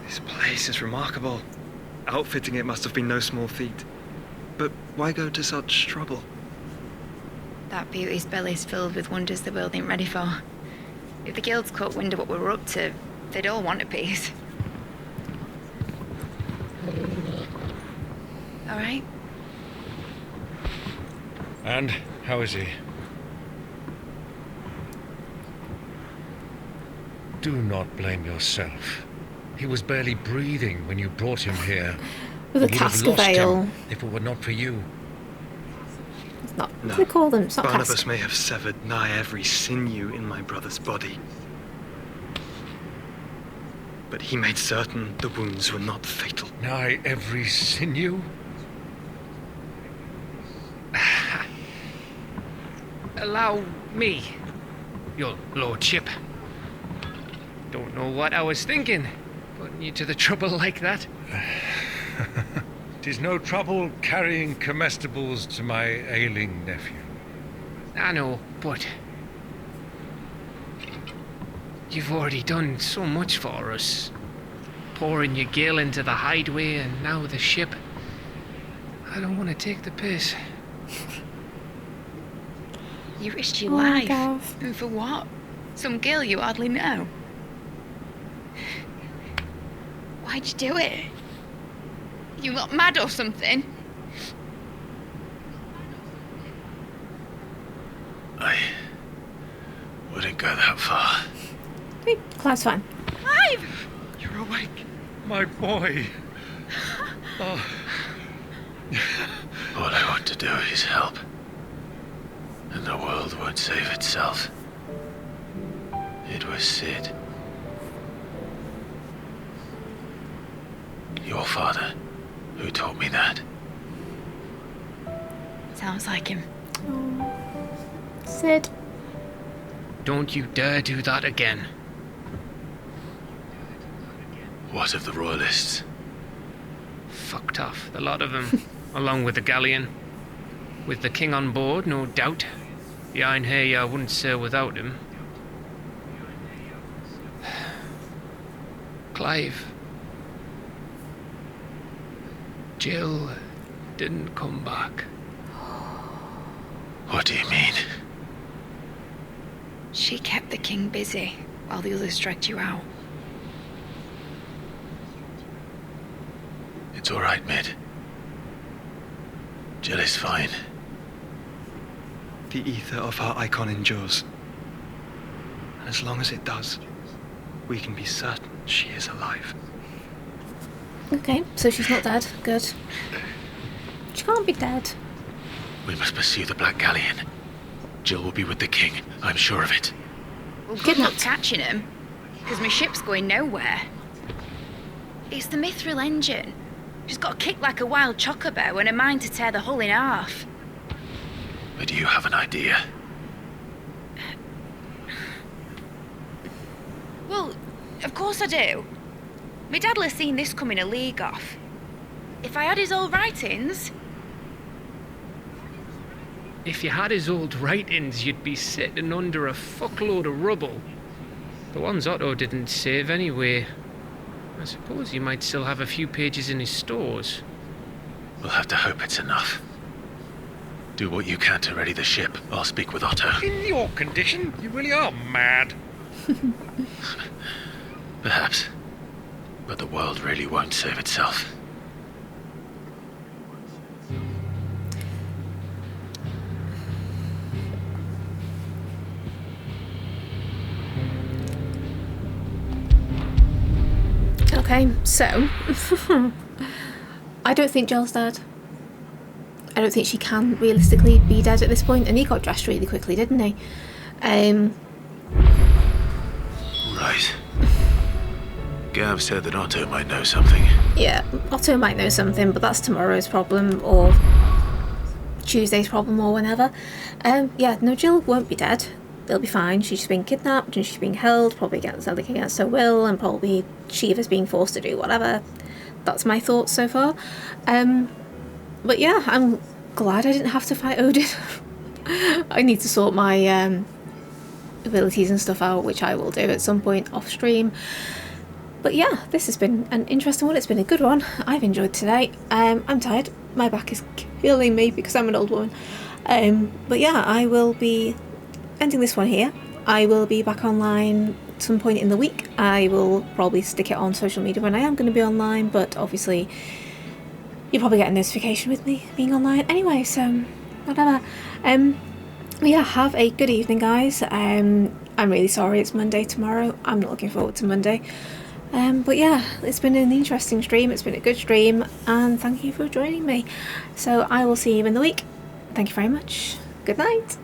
This place is remarkable. Outfitting it must have been no small feat. But why go to such trouble? That beauty's belly's filled with wonders the world ain't ready for. If the guilds caught wind of what we were up to, they'd all want a piece. All right? And how is he? Do not blame yourself. He was barely breathing when you brought him here. With a You'd have cask of lost ale. him if it were not for you. It's not. No. What do we call them? It's not Barnabas cask. may have severed nigh every sinew in my brother's body. But he made certain the wounds were not fatal. Nigh every sinew? Allow me, your lordship. Don't know what I was thinking, putting you to the trouble like that. 'Tis no trouble carrying comestibles to my ailing nephew. I know, but you've already done so much for us. Pouring your gil into the hideaway and now the ship. I don't want to take the piss. You risked your Oh, life. Gav. And for what? Some girl you hardly know. Why'd you do it? You got mad or something? I wouldn't go that far. Clive's fine. Clive! You're awake. My boy. Oh. All I want to do is help. And the world won't save itself. It was Sid. Your father, who taught me that. Sounds like him. Sid. Don't you dare do that again. What of the royalists? Fucked off, the lot of them, along with the galleon. With the king on board, no doubt. Behind here, I wouldn't sail without him. Clive. Jill didn't come back. What do you mean? She kept the king busy while the others dragged you out. It's all right, Mid. Jill is fine. The ether of her icon endures. And as long as it does, we can be certain she is alive. Okay, so she's not dead. Good. She can't be dead. We must pursue the Black Galleon. Jill will be with the king, I'm sure of it. Well, good luck catching him, because my ship's going nowhere. It's the Mithril engine. She's got a kick like a wild chocobo and a mind to tear the hull in half. But do you have an idea? Well, of course I do. My dad'll have seen this coming a league off. If I had his old writings... If you had his old writings, you'd be sitting under a fuckload of rubble. The ones Otto didn't save anyway. I suppose you might still have a few pages in his stores. We'll have to hope it's enough. Do what you can to ready the ship. I'll speak with Otto. In your condition, you really are mad. Perhaps. But the world really won't save itself. Okay, so I don't think Jill's dead. I don't think she can realistically be dead at this point, and he got dressed really quickly, didn't he? Right. Gav said that Otto might know something. Yeah, Otto might know something, but that's tomorrow's problem, or Tuesday's problem, or whenever. Yeah, no, Jill won't be dead. They'll be fine. She's just been kidnapped and she's being held, probably against her will, and probably Shiva's being forced to do whatever. That's my thoughts so far. But yeah, I'm glad I didn't have to fight Odin. I need to sort my abilities and stuff out, which I will do at some point off stream. But yeah, this has been an interesting one. It's been a good one. I've enjoyed today. I'm tired. My back is killing me because I'm an old woman. But yeah, I will be ending this one here. I will be back online at some point in the week. I will probably stick it on social media when I am going to be online, but obviously you'll probably get a notification with me being online anyway, so whatever. Yeah, have a good evening, guys. I'm really sorry it's Monday tomorrow. I'm not looking forward to Monday. But yeah, it's been an interesting stream. It's been a good stream, and thank you for joining me. So I will see you in the week. Thank you very much. Good night.